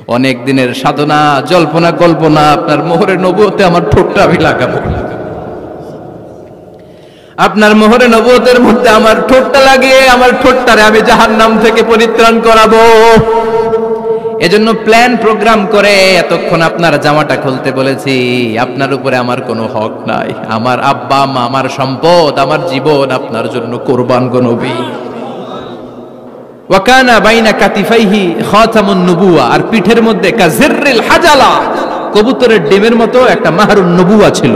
অনেক দিনের সাধনা, জল্পনা কল্পনা, আপনার মোহরে নবুয়তে আমার ঠোঁটটা আমি লাগাবো। আপনার মোহরে নবুয়তের মধ্যে আমার ঠোঁটটা লাগিয়ে আমার ঠোঁটটারে আমি জাহান্নাম থেকে পরিত্রাণ করাবো। এজন্য প্ল্যান প্রোগ্রাম করে এতক্ষণ আপনার জামাটা খুলতে বলেছি। আপনার উপরে আমার কোনো হক নাই। আমার আব্বা মা, আমার সম্পদ, আমার জীবন আপনার জন্য কোরবান গো নবী। ওয়াকানা বাইনা কাতিফাইহি খাতামুন নবুওয়া, আর পিঠের মধ্যে কাজিররিল হাজালা, কবুতরের ডিমের মতো একটা মাহরুন নবুওয়া ছিল।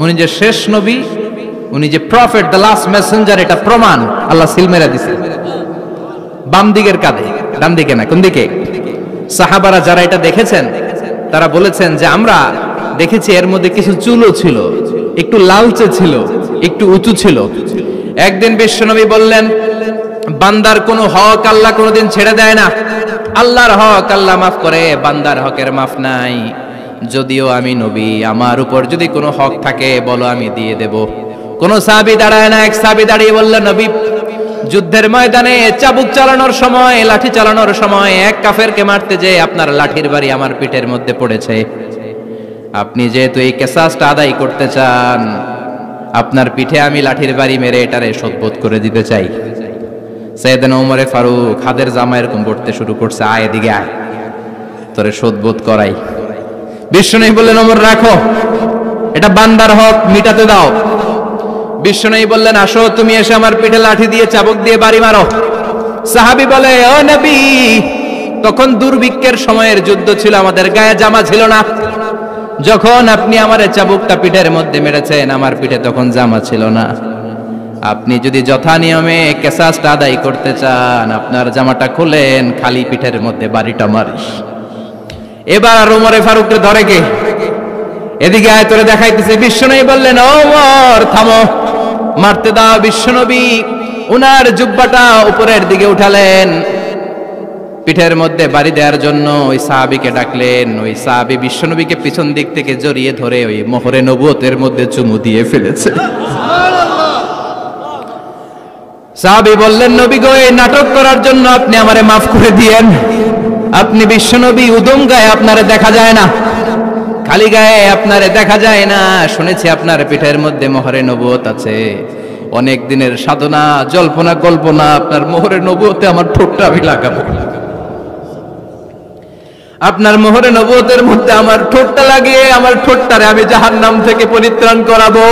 উনি যে শেষ নবী, উনি যে প্রফেট, দ্য লাস্ট মেসেঞ্জার, এটা প্রমাণ আল্লাহ সিল মেরা দিছে বাম দিকের কাঁধে, ডান দিকে না। কোন দিকে? সাহাবারা যারা এটা দেখেছেন তারা বলেছেন যে আমরা দেখেছি এর মধ্যে কিছু চুলও ছিল, একটু লালচে ছিল, একটু উঁচু ছিল। একদিন বিশ্বনবী বললেন, বান্দার কোনো হক আল্লাহ কোনোদিন ছেড়ে দেয় না। আল্লাহর হক আল্লাহ মাফ করে, বান্দার হকের মাফ নাই। যদিও আমি নবী, আমার উপর যদি কোনো হক থাকে বলো, আমি দিয়ে দেব। কোন সাহাবী দাঁড়ায় না। এক সাহাবী দাঁড়িয়ে বললেন, নবী, যুদ্ধের ময়দানে চাবুক চালানোর সময়, লাঠি চালানোর সময় এক কাফেরকে মারতে যেয়ে আপনার লাঠির বাড়ি আমার পিঠের মধ্যে পড়েছে। আপনি যেহেতু এই কিসাসটা আদায় করতে চান, আপনার পিঠে আমি লাঠির বাড়ি মেরে এটারে শোধবোধ করে দিতে চাই। সাইয়েদনা ওমরে ফারুক হাতের জামা এরকম পড়তে শুরু করছে, আয় এদিকে আয়, তোরে শোধবোধ করাই। বিশ্বনবী বললেন, ওমর রাখো, এটা বান্দার হক, মিটাতে দাও। বিশ্বনবী বললেন, আসো তুমি এসে আমার পিঠে লাঠি দিয়ে চাবুক দিয়ে বাড়ি মারো। সাহাবী বলে, ও নবী, তখন দুর্ভিক্ষের সময়ের যুদ্ধ ছিল, আমাদের গায়ে জামা ছিল না। যখন আপনি আমার চাবুকটা পিঠের মধ্যে মেরেছেন, আমার পিঠে তখন জামা ছিল না। আপনি যদি যথা নিয়মে কিসাসটা আদায় করতে চান, আপনার জামাটা খুলেন, খালি পিঠের মধ্যে বাড়িটা মারিস। এবার আর ওমরে ফারুককে ধরে কে? এদিকে আয়, তোরে দেখাইতেছে। বিশ্বনবী বললেন, ওমর থামো, মারতে দাও। বিশ্বনবী উনার জুব্বাটা উপরের দিকে উঠালেন, পিঠের মধ্যে বাড়ি দেওয়ার জন্য ওই সাহাবীকে ডাকলেন। ওই সাহাবী বিশ্বনবীকে পিছন দিক থেকে জড়িয়ে ধরে ওই মোহরে নবুয়তের মধ্যে চুমু দিয়ে ফেলেছে। সাহাবী বললেন, নবী গো, এই নাটক করার জন্য আপনি আমারে মাফ করে দিয়েন। আপনি বিশ্বনবী, উদম গায়ে আপনারে দেখা যায় না, খালি গায়ে আপনারে দেখা যায় না। শুনেছি আপনার পিঠের মধ্যে মোহরে নবুয়ত আছে। অনেক দিনের সাধনা, জল্পনা কল্পনা, আপনার মোহরে নবুয়তে আমার ঠোঁটটা আমি লাগাবো। আপনার মোহরে নবুয়তের মধ্যে আমার ঠোঁটটা লাগিয়ে আমার ঠোঁটটারে আমি জাহান্নাম থেকে পরিত্রাণ করাবো।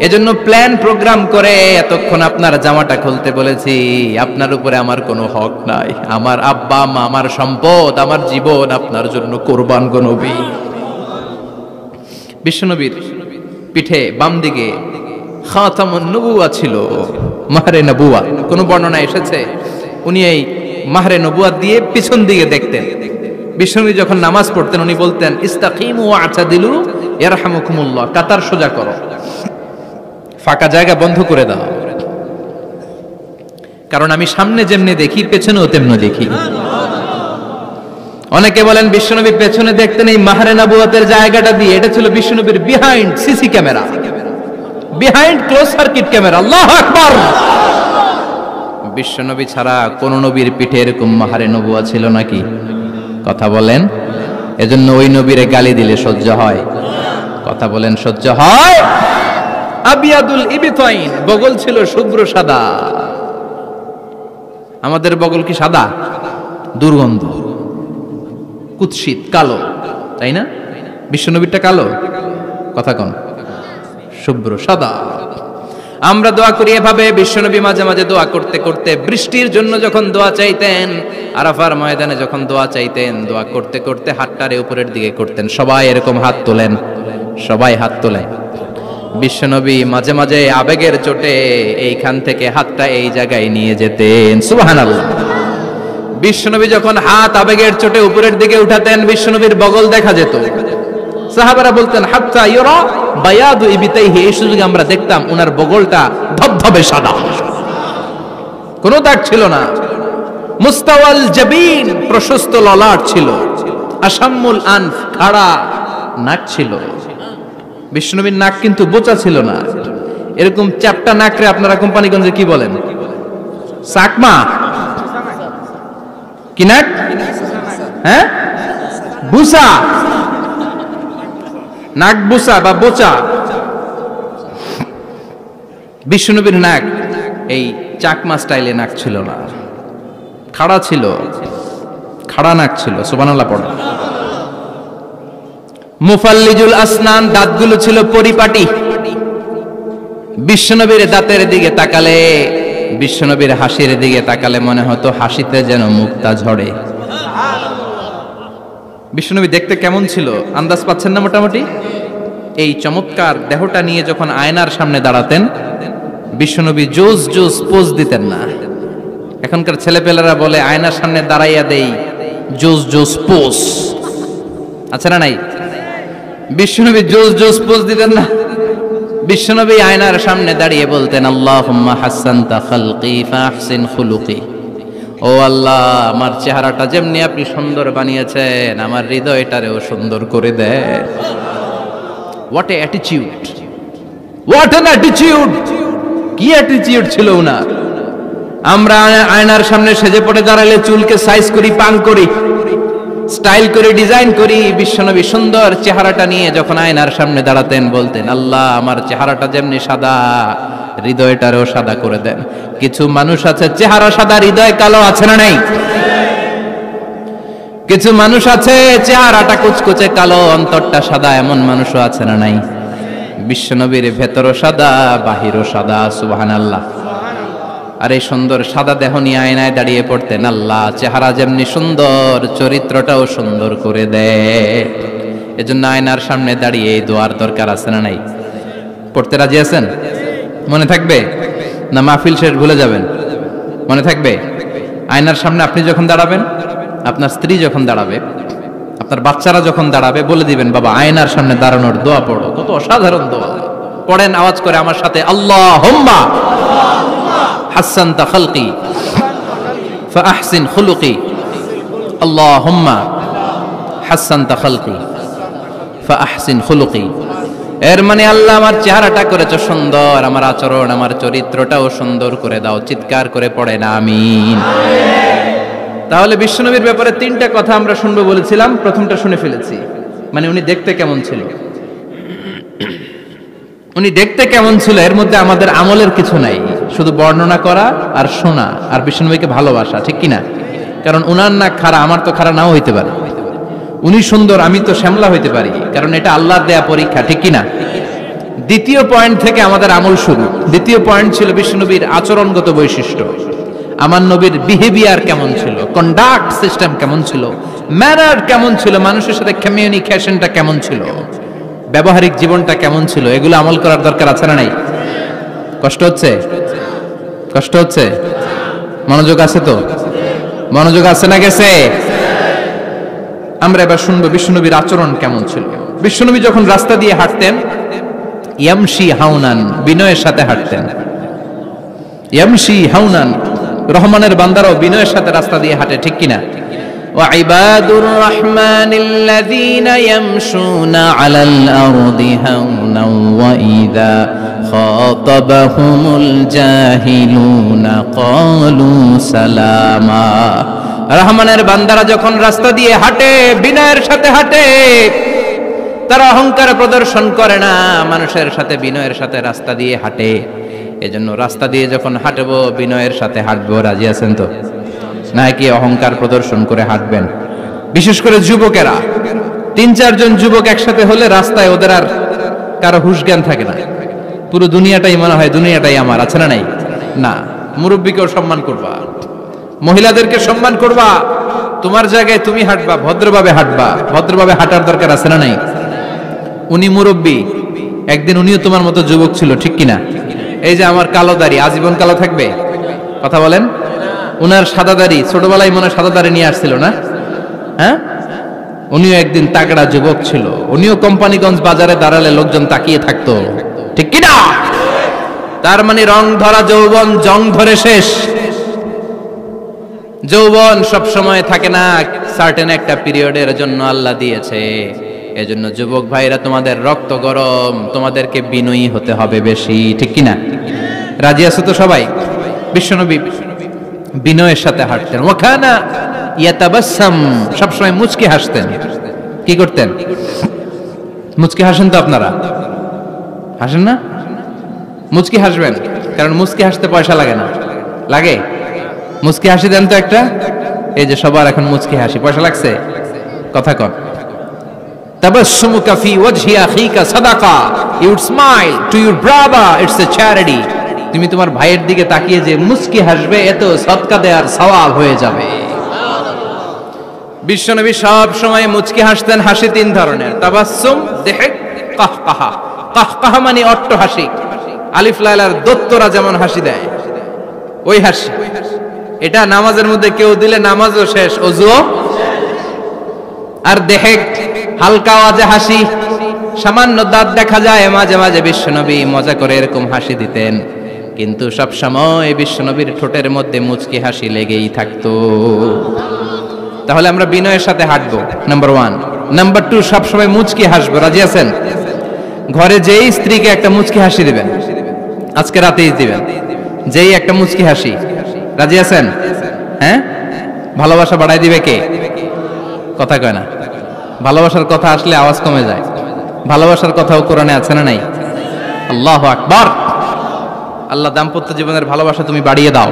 এজন্য প্ল্যান প্রোগ্রাম করে এতক্ষণ আপনার জামাটা খুলতে বলেছি। আপনার উপরে আমার কোনো হক নাই। আমার আব্বা মা, আমার সম্পদ, আমার জীবন আপনার জন্য কোরবান গো নবী। বিশ্বনবীর পিঠে বাম দিকে খাতামুন নবুওয়া ছিল, মাহরে নবুওয়া। কোন বর্ণনা এসেছে উনি এই মাহরে নবুওয়া দিয়ে পিছন দিকে দেখতেন। বিশ্বনবী যখন নামাজ পড়তেন উনি বলতেন, ইস্তাকিমু ওয়া আতাদিলু ইয়ারহামুকুমুল্লাহ, কাতার সোজা করো, ফাঁকা জায়গা বন্ধ করে দাও। কারণ আমি সামনে যেমনি দেখি, পেছনেও তেমনি দেখি। অনেকে বলেন বিশ্বনবী পেছনে দেখতেন এই মাহরে নবুয়তের জায়গাটা দিয়ে। এটা ছিল বিশ্বনবীর behind CC camera, behind close circuit camera. আল্লাহু আকবার। বিশ্বনবী ছাড়া কোন নবীর পিঠে এরকম মাহরে নবুয়া ছিল নাকি? কথা বলেন। এজন্য ওই নবীরে গালি দিলে সহ্য হয়? কথা বলেন, সহ্য হয়? আবিয়াদুল ইবতাইন, বগল ছিল শুভ্র সাদা। আমাদের বগল কি সাদা? দুর্গন্ধ, কুৎসিত, কালো, তাই না? বিশ্বনবীরটা কালো? কথা কোন? শুভ্র সাদা। আমরা দোয়া করি এভাবে। বিশ্বনবী মাঝে মাঝে দোয়া করতে করতে বৃষ্টির জন্য যখন দোয়া চাইতেন, আরাফার ময়দানে যখন দোয়া চাইতেন, দোয়া করতে করতে হাতটারে উপরের দিকে করতেন। সবাই এরকম হাত তোলেন, সবাই হাত তোলেন। বিশ্বনবী মাঝে মাঝে আবেগের চোটে এইখান থেকে হাতটা এই জায়গায় নিয়ে যেতেন। সুবহানাল্লাহ। বিশ্বনবী যখন হাত আবেগের চোটে উপরের দিকে উঠাতেন, বিশ্বনবীর বগল দেখা যেত। সাহাবারা বলতেন, হাত্তা ইউরা বায়াদু ইবতাইহি, এই সুযোগে আমরা দেখতাম ওনার বগলটা ধবধবে সাদা, কোনো দাগ ছিল না। মুস্তাওয়াল জাবিন, প্রশস্ত ললাট ছিল। আসাম্মুল আনফ, খাড়া নাক ছিল। বিশ্বনবীর নাক কিন্তু বোচা ছিল না। এরকম চ্যাপটা নাকরে আপনারা কোম্পানিগঞ্জে কি বলেন? চাকমা। কি নাক? হ্যাঁ, বুসা, নাক বুসা বা বোচা। বিশ্বনবীর নাক এই চাকমা স্টাইলে নাক ছিল না, খাড়া ছিল, খাড়া নাক ছিল। সুবহানাল্লাহ পড়ো। মুফাল্লিজুল আসনান, দাঁতগুলো ছিল পরিপাটি। বিশ্বনবীর দাঁতের দিকে তাকালে, বিশ্বনবীর হাসির দিকে তাকালে মনে হতো হাসিতে যেন মুক্তা ঝরে। বিশ্বনবী দেখতে কেমন ছিল আন্দাজ পাচ্ছেন না মোটামুটি? এই চমৎকার দেহটা নিয়ে যখন আয়নার সামনে দাঁড়াতেন, বিশ্বনবী জোস জোস পোজ দিতেন না। এখনকার ছেলেপেলেরা বলে আয়নার সামনে দাঁড়াইয়া দেই জোস জোস পোজ, আছে না নাই? বিশ্বনবী জোস জোস পোজ দিতেন না। বিশ্বনবী আয়নার সামনে দাঁড়িয়ে বলতেন, আল্লাহুম্মা হাসানতা খালকি ফাহসিন খুলুকি। ও আল্লাহ, আমার চেহারাটা যেমনি আপনি সুন্দর বানিয়েছেন, আমার হৃদয়টারেও সুন্দর করে দেন। What a attitude, what an attitude! কি অ্যাটিটিউড ছিল উনার! আমরা আয়নার সামনে সেজে পড়ে দাঁড়ালে চুলকে সাইজ করি, পাং করি, স্টাইল করে ডিজাইন করি। বিশ্বনবী সুন্দর চেহারাটা নিয়ে যখন আয়নার সামনে দাঁড়াতেন বলতেন, আল্লাহ, আমার চেহারাটা যেমনি সাদা, হৃদয়টারও সাদা করে দেন। কিছু মানুষ আছে চেহারা সাদা, হৃদয় কালো, আছে না নাই? কিছু মানুষ আছে চেহারাটা কুচকুচে কালো, অন্তরটা সাদা, এমন মানুষও আছে না নাই? বিশ্বনবীর ভেতরও সাদা, বাহিরও সাদা। সুবহানাল্লাহ। আর এই সুন্দর সাদা দেহ নিয়ে আয়নায় দাঁড়িয়ে পড়তেন, আল্লাহ, চেহারা যেমনি সুন্দর, চরিত্রটাও সুন্দর করে দেয়। এজন্য আয়নার সামনে দাঁড়িয়ে এই দোয়ার দরকার আছে না নাই? পড়তে রাজি আছেন? মনে থাকবে না মাহফিল শেষ ভুলে যাবেন? মনে থাকবে? আয়নার সামনে আপনি যখন দাঁড়াবেন, আপনার স্ত্রী যখন দাঁড়াবে, আপনার বাচ্চারা যখন দাঁড়াবে, বলে দিবেন, বাবা, আয়নার সামনে দাঁড়ানোর দোয়া পড়ো। কত অসাধারণ দোয়া! পড়েন আওয়াজ করে আমার সাথে, আল্লাহুম্মা হাসানতা খালকি ফাহসিন খুলুকি। আল্লাহুম্মা হাসানতা খালকি ফাহসিন খুলুকি। এর মানে, আল্লাহ, আমার চেহারাটা করেছো সুন্দর, আমার আচরণ, আমার চরিত্রটাও সুন্দর করে দাও। চিৎকার করে পড়েন আমিন। তাহলে বিশ্বনবীর ব্যাপারে তিনটা কথা আমরা শুনবো বলেছিলাম, প্রথমটা শুনে ফেলেছি। মানে উনি দেখতে কেমন ছিল, উনি দেখতে কেমন ছিল, এর মধ্যে আমাদের আমলের কিছু নাই, শুধু বর্ণনা করা আর শোনা আর বিশ্বনবীকে ভালোবাসা, ঠিক কিনা? কারণ উনার নাক খাড়া, আমার তো খাড়া নাও হইতে পারে। উনি সুন্দর, আমি তো শ্যামলা হইতে পারি, কারণ এটা আল্লাহর দেয়া পরীক্ষা, ঠিক কিনা? দ্বিতীয় পয়েন্ট থেকে আমাদের আমল শুরু। দ্বিতীয় পয়েন্ট ছিল বিশ্বনবীর আচরণগত বৈশিষ্ট্য। আমার নবীর বিহেভিয়ার কেমন ছিল, কন্ডাক্ট সিস্টেম কেমন ছিল, ম্যানার কেমন ছিল, মানুষের সাথে কমিউনিকেশনটা কেমন ছিল, ব্যবহারিক জীবনটা কেমন ছিল, এগুলো আমল করার দরকার আছে না নাই? কষ্ট হচ্ছে? কষ্ট হচ্ছে? মনোযোগ আছে তো? মনোযোগ আছে না গেছে? আমরা এবার শুনবো বিশ্বনবীর আচরণ কেমন ছিল। বিশ্বনবী যখন রাস্তা দিয়ে হাঁটতেন, ইয়ামশি হাউনান, বিনয়ের সাথে হাঁটতেন। ইয়ামশি হাউনান, রহমানের বান্দারাও বিনয়ের সাথে রাস্তা দিয়ে হাঁটে, ঠিক কিনা? ওয়া ইবাদুর রাহমানিল্লাযীনা ইয়ামশুনা আলাল আরদি হাওনান ওয়া ইযা খাতাবাহুমুল জাহিলুনা ক্বালু সালামা। রহমানের বান্দারা যখন রাস্তা দিয়ে হাঁটে, বিনয়ের সাথে হাঁটে, তারা অহংকার প্রদর্শন করে না, মানুষের সাথে বিনয়ের সাথে রাস্তা দিয়ে হাঁটে। এজন্য রাস্তা দিয়ে যখন হাঁটবো, বিনয়ের সাথে হাঁটবো। রাজি আছেন তো? নাকি অহংকার প্রদর্শন করে হাঁটবেন? বিশেষ করে যুবকেরা, ৩-৪ জন যুবক একসাথে হলে রাস্তায় ওদের আর কারো হুঁশ জ্ঞান থাকে না, পুরো দুনিয়াটাই মনে হয় দুনিয়াটাই আমার, আছে না নাই? না, মুরব্বীকেও সম্মান করবা, মহিলাদেরকে সম্মান করবা, তোমার জায়গায় তুমি হাঁটবা, ভদ্রভাবে হাঁটবা। ভদ্রভাবে হাঁটার দরকার আছে না নাই? উনি মুরব্বী, একদিন উনিও তোমার মতো যুবক ছিল, ঠিক কিনা? এই যে আমার কালো দাড়ি, আজীবন কালো থাকবে? কথা বলেন। উনার সাদা দাড়ি, ছোটবেলায় মনে সাদা দাড়ি নিয়ে আসছিল না? হ্যাঁ, উনিও একদিন তাগড়া যুবক ছিল, উনিও কোম্পানিগঞ্জ বাজারে দাঁড়ালে লোকজন তাকিয়ে থাকতো, ঠিক কিনা? তার মানে রং ধরা যৌবন জং ধরে শেষ। যৌবন সব সময় থাকে না, সার্টেন একটা পিরিয়ডের জন্য আল্লাহ দিয়েছে। এজন্য যুবক ভাইরা, তোমাদের রক্ত গরম, তোমাদেরকে বিনয়ী হতে হবে বেশি, ঠিক কিনা? রাজি আছো তো সবাই? বিশ্বনবী বিনয়ের সাথে হাঁটতেন। ওয়াকানা ইয়াতাবাসসাম, সবসময় মুচকি হাসতেন। কি করতেন? মুচকি হাসেন তো আপনারা? হাসেন না? মুচকি হাসবেন, কারণ মুচকি হাসতে পয়সা লাগে না। লাগে? মুচকি হাসি দেন তো একটা। এই যে সবার এখন মুচকি হাসি, পয়সা লাগছে? কথা কন। তাবাসসুমুকা ফি ওয়াজহি আখিকা সাদাকা, you would smile to your brother, it's a charity. তুমি তোমার ভাইয়ের দিকে তাকিয়ে যে মুচকি হাসবে, এত সদকা দেওয়ার সওয়াব হয়ে যাবে। বিশ্বনবী সব সময় মুচকি হাসতেন। হাসি তিন ধরনের, তাবাসসুম, দিহক, কাহকাহা। কাহকাহা মানে অট্ট হাসি, আলিফ লাইলার দত্তরা যেমন হাসি দেয় ওই হাসি। এটা নামাজের মধ্যে কেউ দিলে নামাজও শেষ, ওযুও। আর দিহক, হালকা আওয়াজে হাসি, সামান্য দাঁত দেখা যায় মাঝে মাঝে। বিশ্বনবী মজা করে এরকম হাসি দিতেন, কিন্তু সব সময় বিশ্বনবীর ঠোঁটের মধ্যে মুচকি হাসি লেগেই থাকতো। তাহলে আমরা বিনয়ের সাথে হাঁটবো, নাম্বার 1। নাম্বার 2, সবসময় মুচকি হাসবো। রাজি আছেন? ঘরে যেই স্ত্রীকে একটা মুচকি হাসি দিবেন, আজকে রাতেই দিবেন, যেই একটা মুচকি হাসি। রাজি আছেন? হ্যাঁ? ভালোবাসা বাড়াই দিবে কে? কথা কয় না। ভালোবাসার কথা আসলে আওয়াজ কমে যায়। ভালোবাসার কথাও কোরআনে আছে না নাই? আল্লাহু আকবার। আল্লাহ দাম্পত্য জীবনের ভালোবাসা তুমি বাড়িয়ে দাও।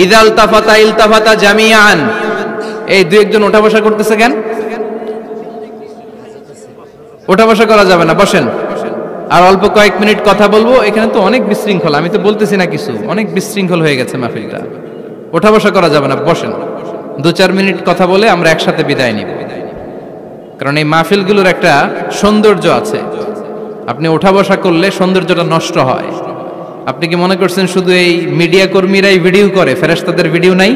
ইযা ইলতাফাতা ইলতাফাতা জামিআন। এই দুই একজন ওঠা বসা করতেছে কেন? ওঠা বসা করা যাবে না, বসেন। আর অল্প কয়েক মিনিট কথা বলবো। এখানে তো অনেক বিশৃঙ্খল, আমি তো বলতেছি না কিছু, অনেক বিশৃঙ্খল হয়ে গেছে মাহফিলটা। ওঠা বসা করা যাবে না, বসেন। 2-4 মিনিট কথা বলে আমরা একসাথে বিদায় নিব। কারণ এই মাহফিলগুলোর একটা সৌন্দর্য আছে, আপনি ওঠা বসা করলে সৌন্দর্যটা নষ্ট হয়। আপনি কি মনে করছেন শুধু এই মিডিয়া কর্মীরাই ভিডিও করে, ফেরেশতাদের ভিডিও নাই?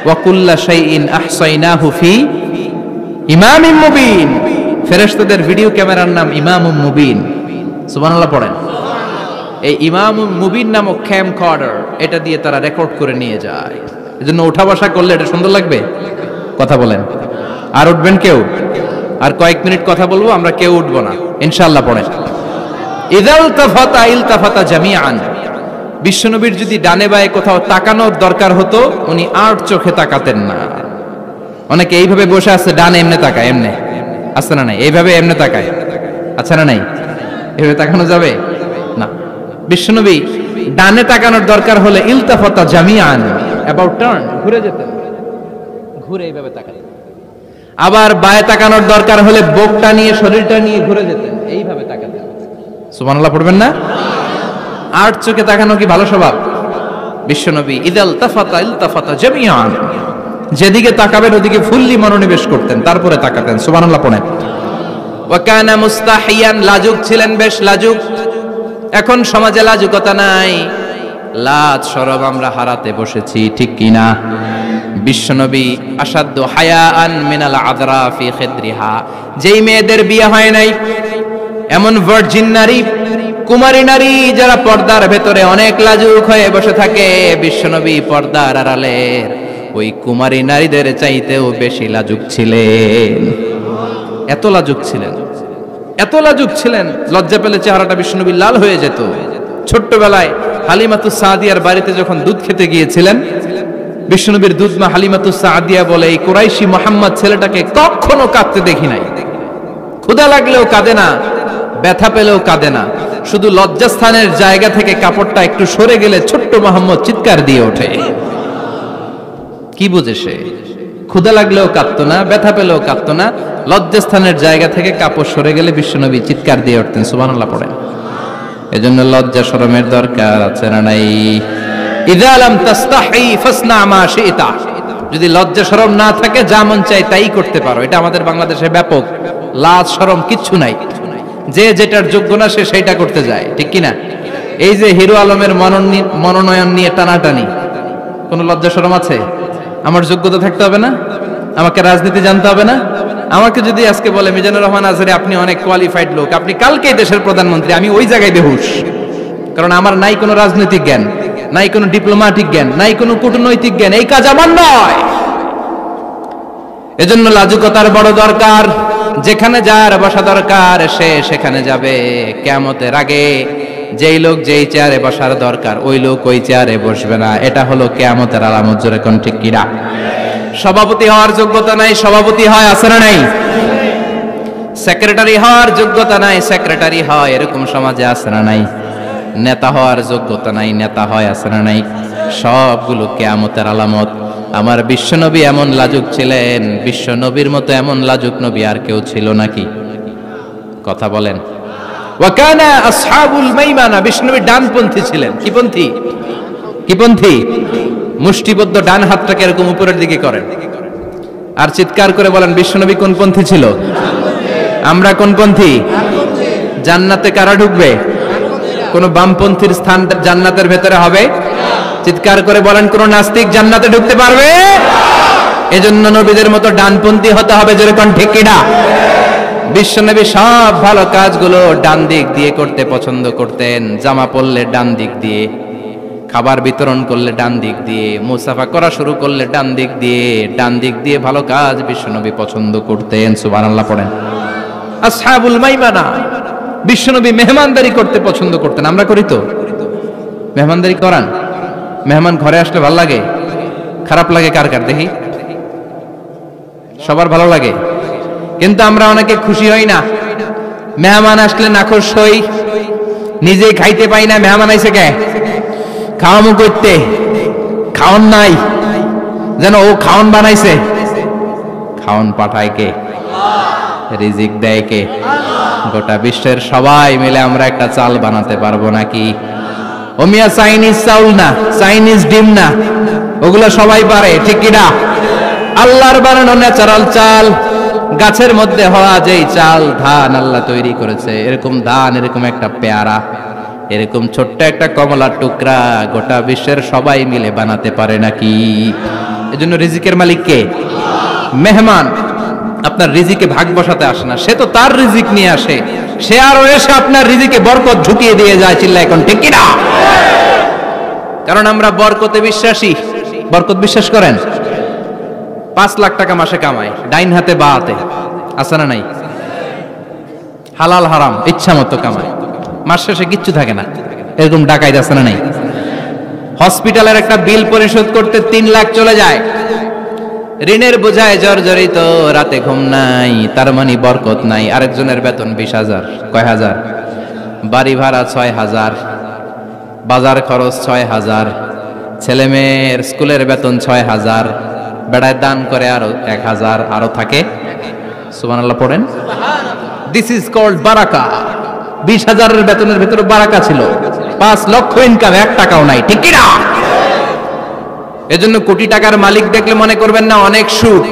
ওয়া কুল্লা শাইইন আহসাইনাহু ফি ইমামিম মুবিন। ফেরেশতাদের ভিডিও ক্যামেরার নাম ইমামুম মুবিন। সুবহানাল্লাহ পড়েন। এই ইমামুম মুবিন নামক ক্যামকর্ডার, এটা দিয়ে তারা রেকর্ড করে নিয়ে যায়। এজন্য ওঠা বসা করলে এটা সুন্দর লাগবে। কথা বলেন। আর উঠবেন কেউ? আর কয়েক মিনিট কথা বলবো, আমরা কেউ উঠবো না ইনশাআল্লাহ। পড়েন। ইযা ইলতাফাতা ইলতাফাতা জামিআন। বিশ্বনবীর যদি ডানে বায়ে কোথাও তাকানোর দরকার হতো, উনি আর চোখে তাকাতেন না। অনেকে এইভাবে বসে আছে, ডানে এমনে তাকায়, এমনে আছে না নাই? এইভাবে এমনে তাকায়, আছে না নাই? এইভাবে তাকানো যাবে না। বিশ্বনবী ডানে তাকানোর দরকার হলে ইলতাফাতা জামিআন, অ্যাবাউট টার্ন, ঘুরে যেতেন, ঘুরে এইভাবে তাকাতেন। আবার বায়ে তাকানোর দরকার হলে বুকটা নিয়ে, শরীরটা নিয়ে ঘুরে যেতেন, এইভাবে তাকাতেন। সুবহানাল্লাহ পড়বেন না? আর চোখে তাকানো কি ভালো স্বভাব? বিশ্বনবী ইযা ইলতাফাতা ইলতাফাতা জামিআন, যেদিকে তাকাবেন ওদিকে ফুল্লি মনোনিবেশ করতেন, তারপরে তাকাতেন। সুবহানাল্লাহ পড়েন। ওয়া কানা মুস্তাহিয়ান, লাজুক ছিলেন, বেশ লাজুক। এখন সমাজে লাজুকতা নাই, লাজ শরম আমরা হারাতে বসেছি, ঠিক কি না? বিশ্বনবী আসাদ্দু হায়াআন মিনাল আযরা ফি খিদরিহা, যেই মেয়েদের বিয়ে হয় নাই, এমন ভার্জিন নারী, কুমারী নারী যারা পর্দার ভেতরে অনেক লাজুক হয়ে বসে থাকে, বিশ্বনবী পর্দার আড়ালের ওই কুমারী নারীদের চাইতেও বেশি লাজুক ছিলেন। এত লাজুক ছিলেন, এত লাজুক ছিলেন, লজ্জা পেলে চেহারাটা বিশ্বনবী লাল হয়ে যেত। ছোট্টবেলায় হালিমাতুস সাদিয়ার বাড়িতে যখন দুধ খেতে গিয়েছিলেন, বিশ্বনবীর দুধমা হালিমাতুস সাদিয়া বলে, এই কুরাইশি মুহাম্মদ ছেলেটাকে কখনো কাঁদতে দেখি নাই। ক্ষুধা লাগলেও কাঁদে না, ব্যথা পেলেও কাঁদে না, শুধু লজ্জাস্থানের জায়গা থেকে কাপড়টা একটু সরে গেলে ছোট্ট মুহাম্মদ চিৎকার দিয়ে ওঠে। কি বুঝে সে? ক্ষুধা লাগলেও কাঁদতো না, ব্যথা পেলেও কাঁদতো না, লজ্জাস্থানের জায়গা থেকে কাপড় সরে গেলে বিশ্বনবী চিৎকার দিয়ে উঠতেন। সুবহানাল্লাহ পড়েন। এজন্য লজ্জা শরমের দরকার আছে না নাই? ইযা লাম তাস্তাহি ফাসনা মা শি'তা, যদি লজ্জা শরম না থাকে যা মন চায় তাই করতে পারো। এটা আমাদের বাংলাদেশে ব্যাপক। লাজ শরম কিচ্ছু নাই, যে যেটার যোগ্য না সে সেইটা করতে যায়, ঠিক কি না? এই যে হিরো আলমের মনোনয়ন নিয়ে টানাটানি, কোনো লজ্জা শরম আছে? আমার যোগ্যতা থাকতে হবে না? আমাকে রাজনীতি জানতে হবে না? আমাকে যদি আজকে বলে মিজানুর রহমান আজহারী আপনি অনেক কোয়ালিফাইড লোক, আপনি কালকেই দেশের প্রধানমন্ত্রী, আমি ওই জায়গায় বেহুশ। কারণ আমার নাই কোনো রাজনৈতিক জ্ঞান, নাই কোনো ডিপ্লোম্যাটিক জ্ঞান, নাই কোনো কূটনৈতিক জ্ঞান, এই কাজ আমার নয়। এজন্য লাজুকতার বড় দরকার। যেখানে যার বসা দরকার সে সেখানে যাবে। কিয়ামতের আগে যেই লোক যেই চেয়ারে বসার দরকার ওই লোক ওই চেয়ারে বসবে না। এটা হলো কিয়ামতের আলামত। জোরে কোন ঠিক কিনা? সভাপতি হওয়ার যোগ্যতা নাই, সভাপতি হয়, আছে না নাই? সেক্রেটারি হওয়ার যোগ্যতা নাই, সেক্রেটারি হয়, এরকম সমাজে আছে না নাই? নেতা হওয়ার যোগ্যতা নাই, নেতা হয়, আছে না নাই? সবগুলো কিয়ামতের আলামত। আমার বিশ্বনবী এমন লাজুক ছিলেন, বিশ্বনবীর মতো এমন লাজুক নবী আর কেউ ছিল নাকি? কথা বলেন। ওয়া কানা আসহাবুল মাইমানা, বিশ্বনবী ডানপন্থী ছিলেন। কি পন্থী? কি পন্থী? মুষ্টিবদ্ধ ডান হাতটাকে এরকম উপরের দিকে করেন আর চিৎকার করে বলেন, বিশ্বনবী কোন পন্থী ছিল? আমরা কোন পন্থী? জান্নাতে কারা ঢুকবে? কোন বামপন্থীর স্থান জান্নাতের ভেতরে হবে? চিৎকার করে বলেন, কোন নাস্তিক জান্নাতে ঢুকতে পারবে? এজন্য নবীদের মতো ডানপন্থী হতে হবে, যেরকম ঠিক কিনা? বিশ্বনবী সব ভালো কাজগুলো ডান দিক দিয়ে করতে পছন্দ করতেন। জামা পরলে ডান দিক দিয়ে, খাবার বিতরণ করলে ডান দিক দিয়ে, মুসাফা করা শুরু করলে ডান দিক দিয়ে, ডান দিক দিয়ে ভালো কাজ বিশ্বনবী পছন্দ করতেন। সুবহানাল্লাহ পড়েন। আসহাবুল মাইমানা, বিশ্বনবী মেহমানদারি করতে পছন্দ করতেন। আমরা করি তো? মেহমানদারি করান? মেহমান ঘরে আসলে ভালো লাগে? খারাপ লাগে কার কার দেখি? সবার ভালো লাগে, কিন্তু আমরা অনেকে খুশি হই না। মেহমান আসলে নাখোশ হই, নিজে খাইতে পাই না। মেহমান আইছে কে? খাওয়ামু করতে, খাওন নাই, যেন ও খাওন বানাইছে। খাওন পাঠায় কে? রিজিক দেয় কে? গোটা বিশ্বের সবাই মিলে আমরা একটা চাল বানাতে পারবো নাকি? ওমিয়া চাইনিজ চাউল না, চাইনিজ ডিম না, ওগুলো সবাই পারে, ঠিক কিনা? আল্লাহর বানানো ন্যাচারাল চাল, গাছের মধ্যে হওয়া যেই চাল, ধান আল্লাহ তৈরি করেছে, এরকম ধান, এরকম একটা পেয়ারা, এরকম ছোট্ট একটা কমলার টুকরা গোটা বিশ্বের সবাই মিলে বানাতে পারে নাকি? এজন্য রিজিকের মালিক কে? মেহমান আপনার রিজিকে ভাগ বসাতে আসে না, সে তো তার রিজিক নিয়ে আসে, সে আরো এসে আপনার রিজিকে বরকত ঢুকিয়ে দিয়ে যায়। চিল্লা এখন ঠিক কিনা? কারণ আমরা বরকতে বিশ্বাসী। বরকত বিশ্বাস করেন? 5 লাখ টাকা মাসে কামায়, ডাইন হাতে বা হাতে, আছে না নাই? হালাল হারাম ইচ্ছা মতো কামায়, মাস শেষে কিচ্ছু থাকে না, এরকম ডাকাইত আছে না নাই? হসপিটালের একটা বিল পরিশোধ করতে 3 লাখ চলে যায়, ঋণের বোঝায় জর্জরিত, রাতে ঘুম নাই, তার মানে বরকত নাই। আরেকজনের বেতন 20,000, কয় হাজার? বাড়ি ভাড়া 6,000, বাজার খরচ 6,000, ছেলে মেয়ের স্কুলের বেতন 6,000, বেড়ায় দান করে আরো 1,000, আরো থাকে। সুবহানাল্লাহ পড়েন। দিস ইজ কল্ড বারাকা। 20,000-এর বেতনের ভেতরে বারাকা ছিল। 5 লক্ষ ইনকাম, 1 টাকাও নাই, ঠিক কিনা? এজন্য কোটি টাকার মালিক দেখলে মনে করবেন না অনেক সুখ।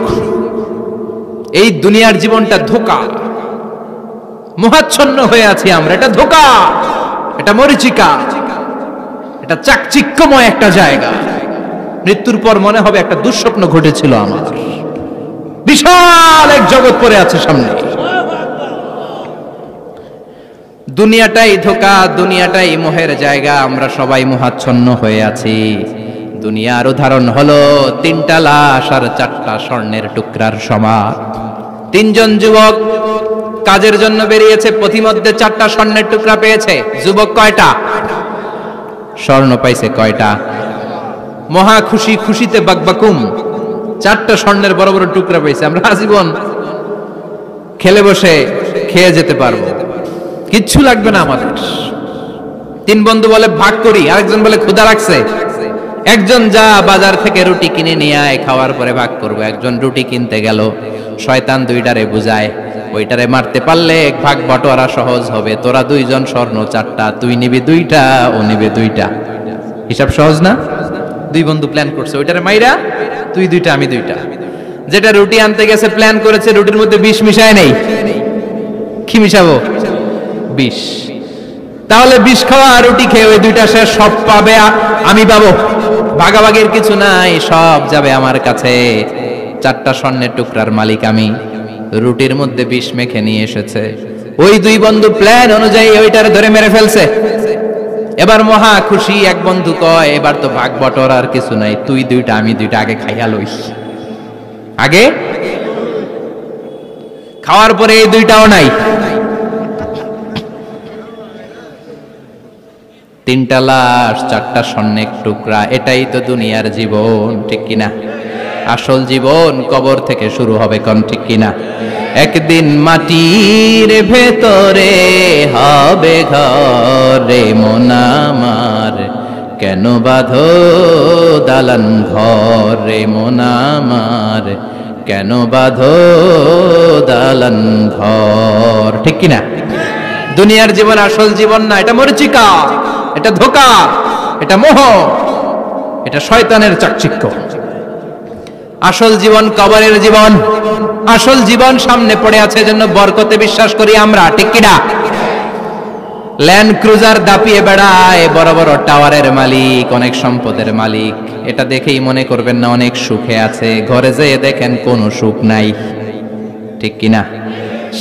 এই দুনিয়ার জীবনটা ধোঁকা, মোহাচ্ছন্ন হয়ে আছি আমরা। এটা ধোঁকা, এটা মরিচিকা, এটা চাকচিক্যময় একটা জায়গা। মৃত্যুর পর মনে হবে একটা দুঃস্বপ্ন ঘটেছিল আমার, বিশাল এক জগৎ পড়ে আছে সামনে। দুনিয়াটাই ধোঁকা, দুনিয়াটাই মোহের জায়গা, আমরা সবাই মোহাচ্ছন্ন হয়ে আছি। দুনিয়ার উদাহরণ হলো 3টা লাশ আর 4টা স্বর্ণের টুকরার সমান। 3 জন যুবক কাজের জন্য বেরিয়েছে, পথিমধ্যে 4টা স্বর্ণের টুকরা পেয়েছে। যুবক কয়টা? স্বর্ণ পাইছে কয়টা? মহা খুশি, খুশিতে বাকবাকুম, 4টা স্বর্ণের বড় বড় টুকরা পেয়েছে। আমরা আজীবন খেলে বসে খেয়ে যেতে পারবো, কিচ্ছু লাগবে না আমাদের। 3 বন্ধু বলে ভাগ করি, আরেকজন বলে ক্ষুধা লাগছে। একজন যা বাজার থেকে রুটি কিনে নিয়ে আয়, খাওয়ার পরে ভাগ করবো। একজন রুটি কিনতে গেল, শয়তান 2টারে বুঝায়, ওইটারে মারতে পারলে ভাগ বটোয়ারা সহজ হবে। তোরা 2 জন স্বর্ণ 4টা, তুই নিবি 2টা, ও নিবে 2টা। হিসাব সহজ না? 2 বন্ধু প্ল্যান করছে, ওইটারে মাইরা তুই 2টা, আমি 2টা। যেটা রুটি আনতে গেছে প্ল্যান করেছে, রুটির মধ্যে বিষ মিশায় নেই। কি মিশাবো? বিষ। তাহলে বিষ খাওয়া রুটি খেয়ে ওই 2টা শেষ, সব পাবে আমি পাবো, ভাগাভাগির কিছু নাই, সব যাবে আমার কাছে। 4টা স্বর্ণের টুকরার মালিক আমি। রুটির মধ্যে বিষ মেখে নিয়ে এসেছে, ওই 2 বন্ধু প্ল্যান অনুযায়ী ওইটারে ধরে মেরে ফেলছে। এবার মহা খুশি। এক বন্ধু কয়, এবার তো ভাগ বটর আর কিছু নাই, তুই 2টা, আমি 2টা, আগে খাইয়া লই। আগে খাওয়ার পরে এই 2টাও নাই। 3টা লাশ, 4টা স্বর্ণের টুকরা, এটাই তো দুনিয়ার জীবন, ঠিক কিনা? আসল জীবন কবর থেকে শুরু হবে, কোন ঠিক কিনা? একদিন মাটির ভেতরে হবে ঘর রে মন আমার, কেন বাঁধো দালান ঘর রে মন আমার, কেন বাঁধো দালান ঘর, ঠিক কিনা? দুনিয়ার জীবন আসল জীবন না, এটা মরিচিকা, এটা ধোঁকা, এটা মোহ, এটা শয়তানের চাকচিক্য। আসল জীবন কবরের জীবন, আসল জীবন সামনে পড়ে আছে, জন্য বরকতে বিশ্বাস করি আমরা, ঠিক কিনা? ল্যান্ড ক্রুজার দাপিয়ে বেড়ায়, বড় বড় টাওয়ারের মালিক, অনেক সম্পদের মালিক, এটা দেখেই মনে করবেন না অনেক সুখে আছে, ঘরে যেয়ে দেখেন কোনো সুখ নাই, ঠিক কিনা?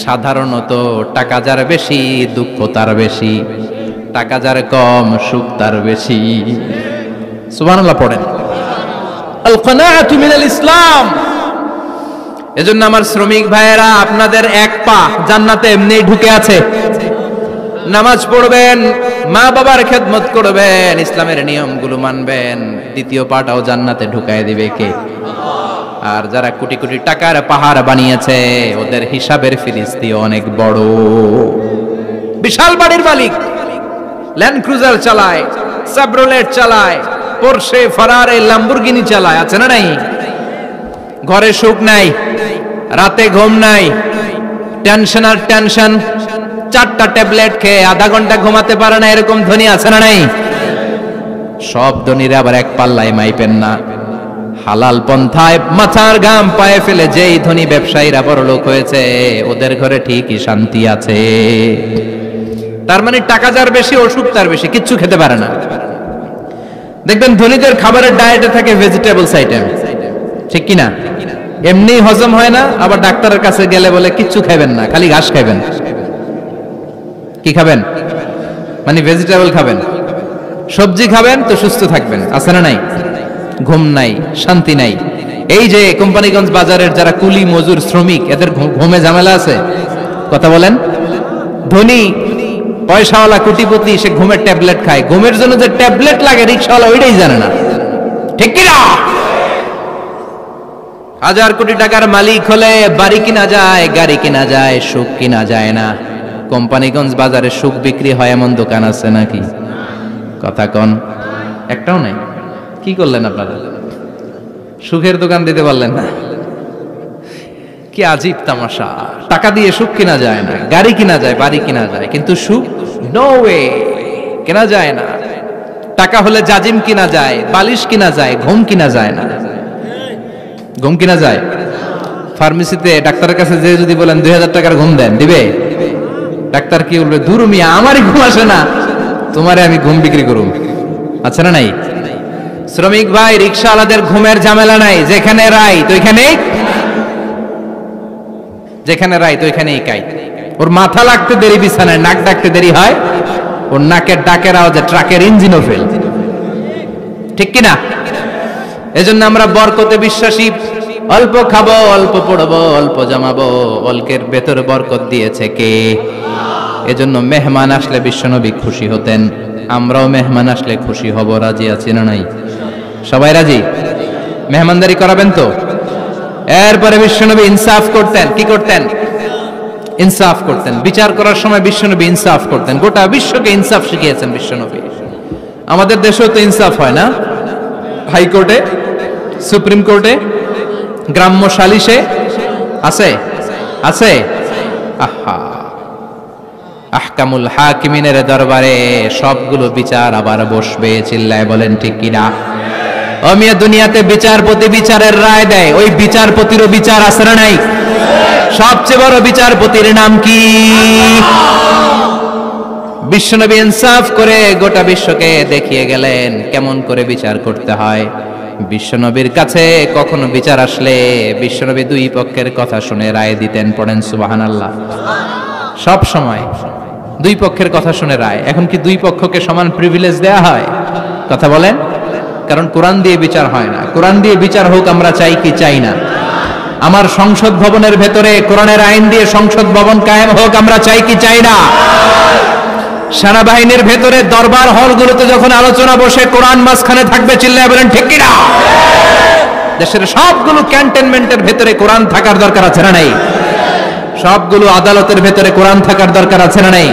সাধারণত টাকা যার বেশি দুঃখ তার বেশি, টাকা যার কম সুখ তার বেশি। সুবহানাল্লাহ পড়েন। আল কানাআতু মিনাল ইসলাম। এজন্য আমার শ্রমিক ভাইয়েরা, আপনাদের এক পা জান্নাতে এমনি ঢুকে আছে। নামাজ পড়বেন, মা বাবার খেদমত করবেন, ইসলামের নিয়মগুলো মানবেন, দ্বিতীয় পাটাও জান্নাতে ঢুকায় দিবে কে? আর যারা কোটি কোটি টাকার পাহাড় বানিয়েছে, ওদের হিসাবের ফিরিস্তি অনেক বড়। বিশাল বাড়ির মালিক, ল্যান্ড ক্রুজার চালায়, সাবরোলেট চালায়, পোরশে, ফারারে, ল্যাম্বরগিনি চালায়, আছে না নাই? ঘরে সুখ নাই, রাতে ঘুম নাই, টেনশন আর টেনশন, 4টা ট্যাবলেট খেয়ে আধা ঘন্টা ঘুমাতে পারে না, এরকম ধনী আছে না নাই? সব ধনীরা আবার এক পাল্লায় মাইপেন না। হালাল পন্থায় মাথার ঘাম পায়ে ফেলে যেই ধনী ব্যবসায়ীরা বড়লোক হয়েছে, ওদের ঘরে ঠিকই শান্তি আছে। তার মানে টাকা যার বেশি, অসুখ তার বেশি, কিচ্ছু খেতে পারে না। দেখবেন ধনীদের খাবারের ডায়েটে থাকে ভেজিটেবলস আইটেম, ঠিক কিনা? এমনি হজম হয় না, আবার ডাক্তারের কাছে গেলে বলে কিচ্ছু খাবেন না, খালি ঘাস খাবেন। কি খাবেন? মানে ভেজিটেবল খাবেন, সবজি খাবেন তো সুস্থ থাকবেন, আছে না নাই? ঘুম নাই, শান্তি নাই। এই যে কোম্পানিগঞ্জ বাজারের যারা কুলি মজুর শ্রমিক, এদের ঘুমে ঝামেলা আছে? কথা বলেন। ধনী পয়সাওয়ালা কোটিপতি, সে ঘুমের ট্যাবলেট খায়, ঘুমের জন্য যে ট্যাবলেট লাগে রিকশাওয়ালা ওইটাই জানে না, ঠিক কিনা? 1000 কোটি টাকার মালিক হলে বাড়ি কিনা যায়, গাড়ি কিনা যায়, সুখ কিনা যায় না। কোম্পানিগঞ্জ বাজারে সুখ বিক্রি হয় এমন দোকান আছে নাকি? কথা কন, একটাও নাই। কি করলেন আপনারা? সুখের দোকান দিতে পারলেন না। কি আজীব তামাশা! টাকা দিয়ে সুখ কিনা যায় না, গাড়ি কিনা যায়, বাড়ি কিনা যায়, কিন্তু সুখ নো ওয়ে, কেনা যায় না। টাকা হলে জাজিম কিনা যায়, বালিশ কিনা যায়, ঘুম কিনা যায় না। ঘুম কিনা যায়? ফার্মেসিতে ডাক্তারের কাছে যে যদি বলেন 2000 টাকার ঘুম দেন, দিবে? ডাক্তার কি বলবে? দূর মিয়া, আমারই ঘুম আসে না, তোমারে আমি ঘুম বিক্রি করুম। আচ্ছা না নাই? শ্রমিক ভাই, রিকশাওয়ালাদের ঘুমের ঝামেলা নাই, যেখানে রাই তো ওইখানেই, যেখানে রাই তো ওইখানেই কাই। ওর মাথা লাগতে দেরি বিছানায়, নাক ডাকতে দেরি হয়, ওর নাকের ডাকের আওয়াজে ট্রাকের ইঞ্জিনও ফেল, ঠিক কিনা? এজন্য আমরা বরকতে বিশ্বাসী। অল্প খাবো, অল্প পড়বো, অল্প জমাবো, অল্পের ভেতর বরকত দিয়েছে কে? এজন্য মেহমান আসলে বিশ্বনবী খুশি হতেন, আমরাও মেহমান আসলে খুশি হব। রাজি আছি না নাই? সবাই রাজি? মেহমানদারি করাবেন তো? এরপরে বিশ্বনবী ইনসাফ করতেন। কি করতেন? ইনসাফ করতেন। বিচার করার সময় বিশ্বনবী ইনসাফ করতেন। গোটা বিশ্বকে ইনসাফ শিখিয়েছেন বিশ্বনবী। আমাদের দেশেও তো ইনসাফ হয় না? হাইকোর্টে, সুপ্রিম কোর্টে, গ্রাম্য সালিশে আছে, আছে। আহা, আহকামুল হাকিমিনের দরবারে সবগুলো বিচার আবার বসবে। চিল্লায় বলেন ঠিক কিনা? ও মিয়া, দুনিয়াতে বিচারপতি বিচারের রায় দেয়, ওই বিচারপতিরও বিচার আছে না নাই? সবচেয়ে বড় বিচারপতির নাম কি? বিশ্বনবী ইনসাফ করে গোটা বিশ্বকে দেখিয়ে গেলেন কেমন করে বিচার করতে হয়। বিশ্বনবীর কাছে কখনো বিচার আসলে বিশ্বনবী দুই পক্ষের কথা শুনে রায় দিতেন। পড়েন সুবহানাল্লাহ। সব সময় দুই পক্ষের কথা শুনে রায়। এখন কি দুই পক্ষকে সমান প্রিভিলেজ দেয়া হয়? কথা বলেন। কারণ কোরআন দিয়ে বিচার হয় না। কোরআন দিয়ে বিচার হোক আমরা চাই কি চাই না? আমার সংসদ ভবনের ভেতরে কোরআনের আইন দিয়ে সংসদ ভবন কায়েম হোক আমরা চাই কি চাই না? সেনাবাহিনীর ভেতরে দরবার হলগুলোতে যখন আলোচনা বসে কোরআন মাঝখানে থাকবে, চিল্লায় বলেন ঠিক কিনা? দেশের সবগুলো ক্যান্টনমেন্টের ভেতরে কোরআন থাকার দরকার আছে না নাই? সবগুলো আদালতের ভেতরে কোরআন থাকার দরকার আছে না নাই?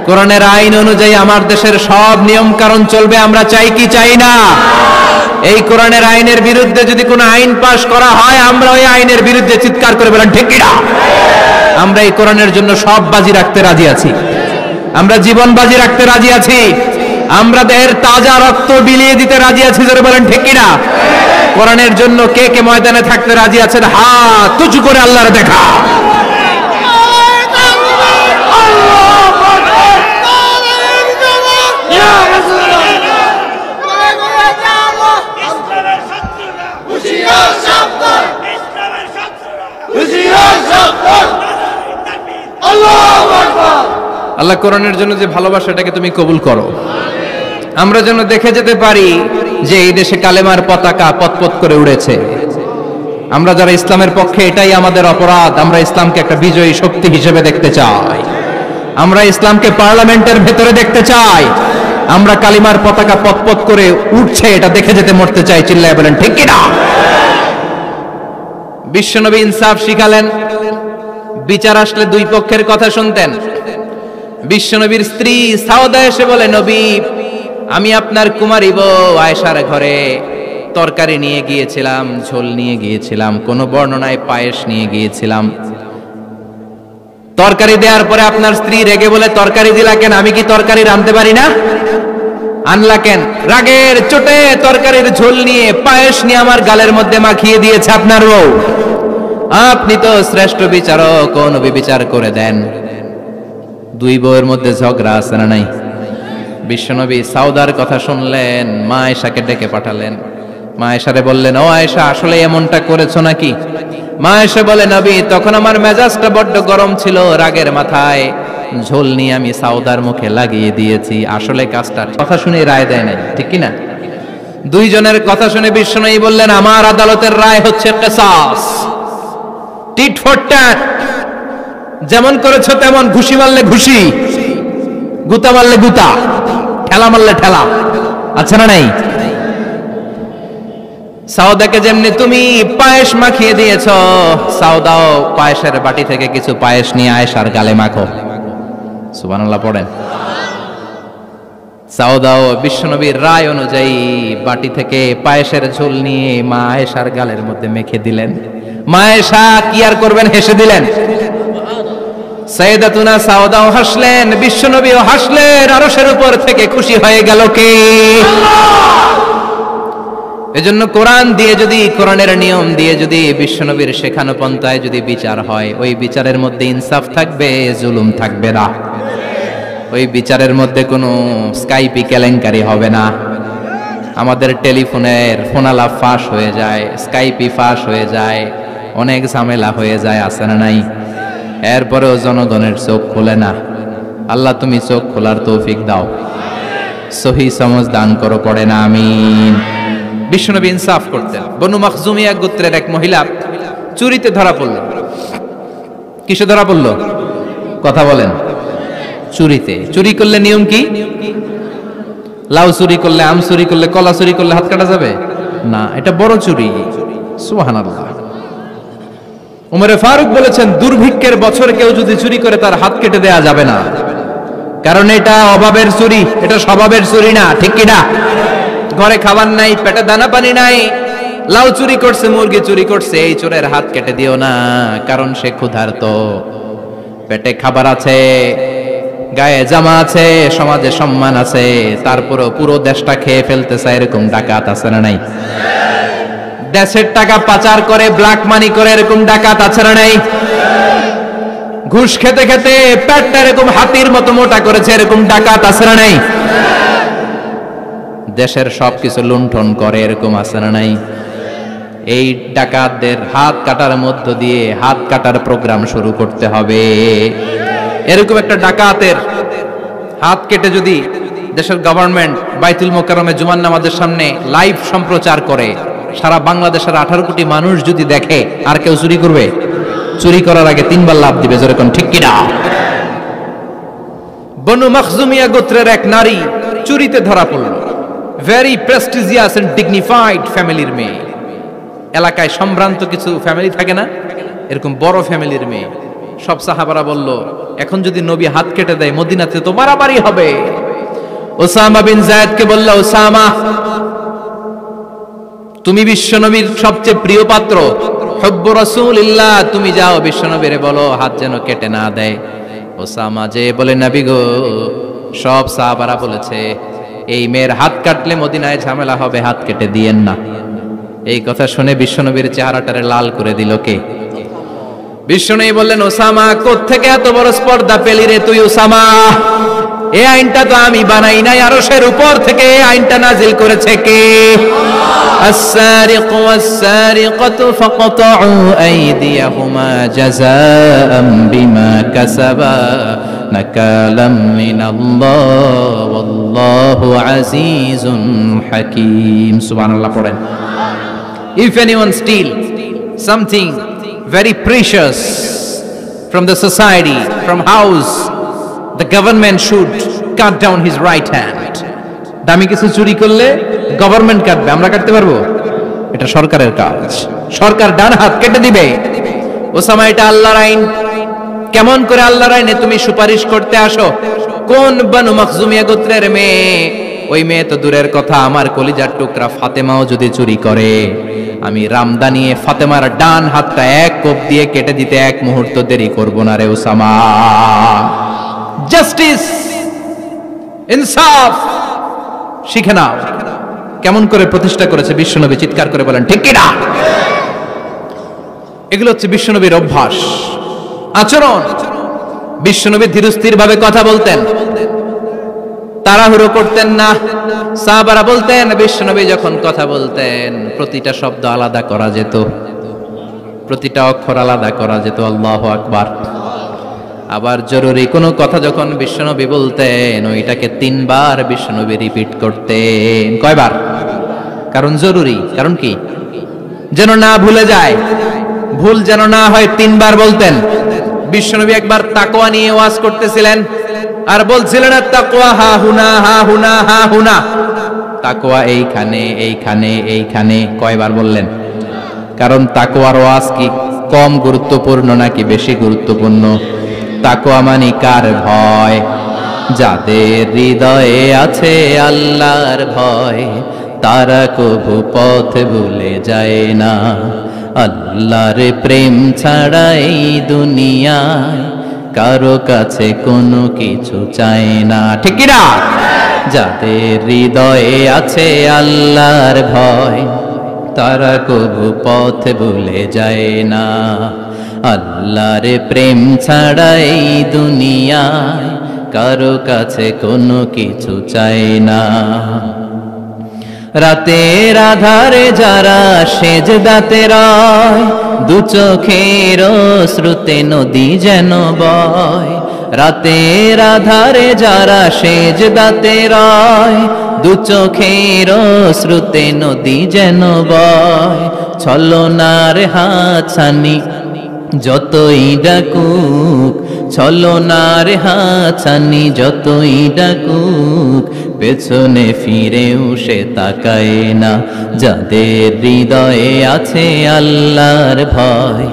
কোরআনের আইন অনুযায়ী আমার দেশের সব নিয়ম কারণ চলবে, আমরা চাই কি চাই না? এই কোরআনের আইনের বিরুদ্ধে যদি কোনো আইন পাশ করা হয়, আমরা ওই আইনের বিরুদ্ধে চিৎকার করে বলেন ঠিক কি না? আমরা এই কোরআনের জন্য সব বাজি রাখতে রাজি আছি, আমরা জীবন বাজি রাখতে রাজি আছি, আমরা দেহের তাজা রক্ত বিলিয়ে দিতে রাজি আছি, যারা বলেন ঠিক কি না? কোরআনের জন্য কে কে ময়দানে থাকতে রাজি আছেন? হাত উঁচু করে আল্লাহর দেখা। আল্লাহ কোরআনের জন্য যে ভালোবাসাটাকে তুমি কবুল করো, আমরা যেন দেখে যেতে পারি যে এই দেশে কালেমার পতাকা পতপত করে উড়েছে। আমরা যারা ইসলামের পক্ষে, এটাই আমাদের অপরাধ। আমরা ইসলামকে একটা বিজয়ী শক্তি হিসেবে দেখতে চাই, আমরা ইসলামকে পার্লামেন্টের ভেতরে দেখতে চাই, আমরা কালিমার পতাকা পতপত করে উঠছে এটা দেখে যেতে মরতে চাই। চিল্লায় বলেন ঠিক কিনা? বিশ্বনবী ইনসাফ শিখালেন, বিচার আসলে দুই পক্ষের কথা শুনতেন। বিশ্বনবীর স্ত্রী সাউদা এসে বলে, নবী আমি আপনার কুমারী বউ আয়েশার ঘরে তরকারি নিয়ে গিয়েছিলাম, ঝোল নিয়ে গিয়েছিলাম, কোন বর্ণনায় পায়েস নিয়ে গিয়েছিলাম। তরকারি দেওয়ার পরে আপনার স্ত্রী রেগে বলে, তরকারি দিলা কেন? আমি কি তরকারি রাঁধতে পারি না? আনলা কেন? রাগের চোটে তরকারির ঝোল নিয়ে পায়েস নিয়ে আমার গালের মধ্যে মাখিয়ে দিয়েছে আপনার বউ। আপনি তো শ্রেষ্ঠ বিচারক, নবী বিচার করে দেন। দুই বউয়ের মধ্যে ঝগড়া আছে না নাই? বিশ্বনবী সাউদার কথা শুনলেন, মা আয়েশাকে ডেকে পাঠালেন। মা আয়েশারে বললেন, ও আয়েশা আসলে এমনটা করেছো নাকি? মা আয়েশা বলে, নবী তখন আমার মেজাজটা বড্ড গরম ছিল, রাগের মাথায় ঝোল নিয়ে আমি সাউদার মুখে লাগিয়ে দিয়েছি। আসলে কাজটা কথা শুনে রায় দেয় নাই, ঠিক কি না? দুইজনের কথা শুনে বিশ্বনবী বললেন, আমার আদালতের রায় হচ্ছে কিসাস, টিট ফর ট্যাট। যেমন করেছো তেমন, ঘুষি মারলে ঘুষি, গুতা মারলে গুতা, ঠেলা মারলে ঠেলা, আছে না নাই? সাউদাকে যেমনি তুমি পায়েস মাখিয়ে দিয়েছ, সাউদাও পায়েসের বাটি থেকে কিছু পায়েস নিয়ে আয়েশার গালে মাখো। সুবহানাল্লাহ পড়েন। সাউদাও বিশ্বনবীর রায় অনুযায়ী বাটি থেকে পায়েসের ঝোল নিয়ে মা আয়েশার গালের মধ্যে মেখে দিলেন। মা আয়েশা কি আর করবেন, হেসে দিলেন। সাইয়েদাতুনা সাউদাও হাসলেন, বিশ্বনবীও হাসলেন। আরশের উপর থেকে খুশি হয়ে গেল কে? এজন্য কোরআন দিয়ে যদি, কোরআনের নিয়ম দিয়ে যদি, বিশ্বনবীর শেখানো পন্থায় যদি বিচার হয়, ওই বিচারের মধ্যে ইনসাফ থাকবে, জুলুম থাকবে না। ওই বিচারের মধ্যে কোনো স্কাইপি কেলেঙ্কারি হবে না। আমাদের টেলিফোনের ফোনালাপ ফাঁস হয়ে যায়, স্কাইপি ফাঁস হয়ে যায়, অনেক ঝামেলা হয়ে যায়, আছে না নাই? এরপরেও জনগণের চোখ খোলে না। আল্লাহ তুমি চোখ খোলার তৌফিক দাও, সহি সমঝ দান করো, পড়ে না আমিন। বিশ্বনবী ইনসাফ করতেন। বনু মাখজুমিয়া গোত্রের এক মহিলা চুরিতে ধরা পড়ল। কিসে ধরা পড়ল? কথা বলেন। চুরিতে। চুরি করলে নিয়ম কি? লাউ চুরি করলে, আম চুরি করলে, কলা চুরি করলে হাত কাটা যাবে না, এটা বড় চুরি। সুবহানাল্লাহ। উমরে ফারুক বলেছেন, দুর্ভিক্ষের বছরে কেউ যদি চুরি করে তার হাত কেটে দেয়া যাবে না, কারণ এটা অভাবের চুরি, এটা স্বভাবের চুরি না, ঠিক কি না? ঘরে খাবার নাই, পেটে দানা পানি নাই, লাউ চুরি করছে, মুরগি চুরি করছে, এই চোরের হাত কেটে দিও না, কারণ সে ক্ষুধার্ত। পেটে খাবার আছে, গায়ে জামা আছে, সমাজে সম্মান আছে, তারপরও পুরো দেশটা খেয়ে ফেলতে চায়, এরকম ডাকাত আছে না নাই? দেশের টাকা পাচার করে, ব্ল্যাক মানি করে, এরকম ডাকাত আছে না নাই? ঘুষ খেতে খেতে পেটটা এরকম হাতির মতো মোটা করেছে, এরকম ডাকাত আছে না নাই? দেশের সবকিছু লুণ্ঠন করে, এরকম আছে না নাই? এই ডাকাতদের হাত কাটার মধ্য দিয়ে হাত কাটার প্রোগ্রাম শুরু করতে হবে। এরকম একটা ডাকাতের হাত কেটে যদি দেশের গভর্নমেন্ট বাইতুল মোকাররমে জুমার নামাজের সামনে লাইভ সম্প্রচার করে, সারা বাংলাদেশের 18 কোটি মানুষ যদি দেখে, আর কেউ চুরি করবে? চুরি করার আগে 3 বার লাভ দিবে, যেরকম ঠিক কিনা? বনু মাখজুমিয়া গোত্রের এক নারী চুরিতে ধরা পড়ল। ভেরি প্রেস্টিজিয়াস এন্ড ডিগনিফাইড ফ্যামিলির মেয়ে, এলাকায় সম্ভ্রান্ত কিছু ফ্যামিলি থাকে না, এরকম বড় ফ্যামিলির মেয়ে। সব সাহাবারা বলল, এখন যদি নবী হাত কেটে দেয় মদিনাতে তো মারামারি হবে। ওসামা বিন যায়েদকে বলল, ওসামা তুমি বিশ্বনবীর সবচেয়ে প্রিয় পাত্র, হুব্বু রাসূলিল্লাহ, তুমি যাও বিশ্বনবীরে বলো হাত যেন কেটে না দেয়। ওসামা যে বলে, নবী গো, সব সাহাবারা বলেছে এই মেয়ের হাত কাটলে মদিনায় ঝামেলা হবে, হাত কেটে দিয়েন না। এই কথা শুনে বিশ্বনবীর চেহারাটারে লাল করে দিল কে? বিশ্বনবী বললেন, ওসামা কোত্থেকে এত বড় স্পর্ধা পেলি রে তুই ওসামা? এই আইনটা তো আমি বানাই নাই, আরশের উপর থেকে এই আইনটা নাজিল করেছে কে? السارق والسارقة فاقطعوا أيديهما جزاء بما كسبا نكالا من الله والله عزيز حكيم. سبحان الله. পড়েন, if anyone steal something very precious from the society, from house, the government should cut down his right hand. দামি কিছু চুরি করলে গভর্নমেন্ট কাটবে, আমরা কাটতে পারবো? এটা সরকারের কাজ, সরকার ডান হাত কেটে দিবে। ওসামা, এটা আল্লাহর আইন। কেমন করে আল্লাহর আইনে তুমি সুপারিশ করতে আসো? কোন বানু মাখজুমিয়া গোত্রের মেয়ে? ওই মেয়ে তো দূরের কথা, আমার কলিজার টুকরা ফাতেমাও যদি চুরি করে, আমি রামদা নিয়ে ফাতেমার ডান হাতটা এক কোপ দিয়ে কেটে দিতে এক মুহূর্ত দেরি করব না রে ওসামা। জাস্টিস, ইনসাফ শিখে নাও। কেমন করে প্রতিষ্ঠা করেছে বিশ্বনবী, চিৎকার করে বলেন ঠিক কি না? এগুলো হচ্ছে বিশ্বনবীর অভ্যাস, আচরণ। বিশ্বনবী ধীরস্থির ভাবে কথা বলতেন, তাড়াহুড়ো করতেন না। সাহাবারা বলতেন, বিশ্বনবী যখন কথা বলতেন প্রতিটা শব্দ আলাদা করা যেত, প্রতিটা অক্ষর আলাদা করা যেত। আল্লাহু আকবার। আবার জরুরি কোনো কথা যখন বিশ্বনবী বলতেন, ওইটাকে 3 বার বিশ্বনবী রিপিট করতেন। কয়বার? কারণ জরুরি। কারণ কি? যেন না ভুলে যায়, ভুল যেন না হয়, 3 বার বলতেন। বিশ্বনবী একবার তাকওয়া নিয়ে ওয়াজ করতেছিলেন আর বলছিলেন, তাকওয়া হা হুনা হা হুনা হা হুনা, তাকওয়া এইখানে এইখানে এইখানে। কয়বার বললেন? কারণ তাকওয়ার ওয়াজ কি কম গুরুত্বপূর্ণ নাকি বেশি গুরুত্বপূর্ণ? তাকওয়া মানে কার ভয়? যাদের হৃদয়ে আছে আল্লাহর ভয়, তারা কবু পথ ভুলে যায় না। আল্লাহর প্রেম ছাড়া এই দুনিয়ায় কারো কাছে কোনো কিছু চায় না। ঠিক কি না? যাদের হৃদয়ে আছে আল্লাহর ভয়, তারা কবু পথ ভুলে যায় না। আল্লাহর প্রেম ছাড়া এই দুনিয়ায় কারো কাছে কোনো কিছু চায় না। রাতের আধারে যারা সেজদাতে রয়, দু চোখের শ্রুতে নদী যেন বয়। রাতের আধারে যারা সেজদাতে রয়, দু চোখের শ্রুতে নদী যেন বয়। ছলনার হাতছানি যতই ডাকুক, ছলনার হাতছানি যতই ডাকুক, পেছনে ফিরেও সে তাকায় না। যাদের হৃদয়ে আছে আল্লাহর ভয়,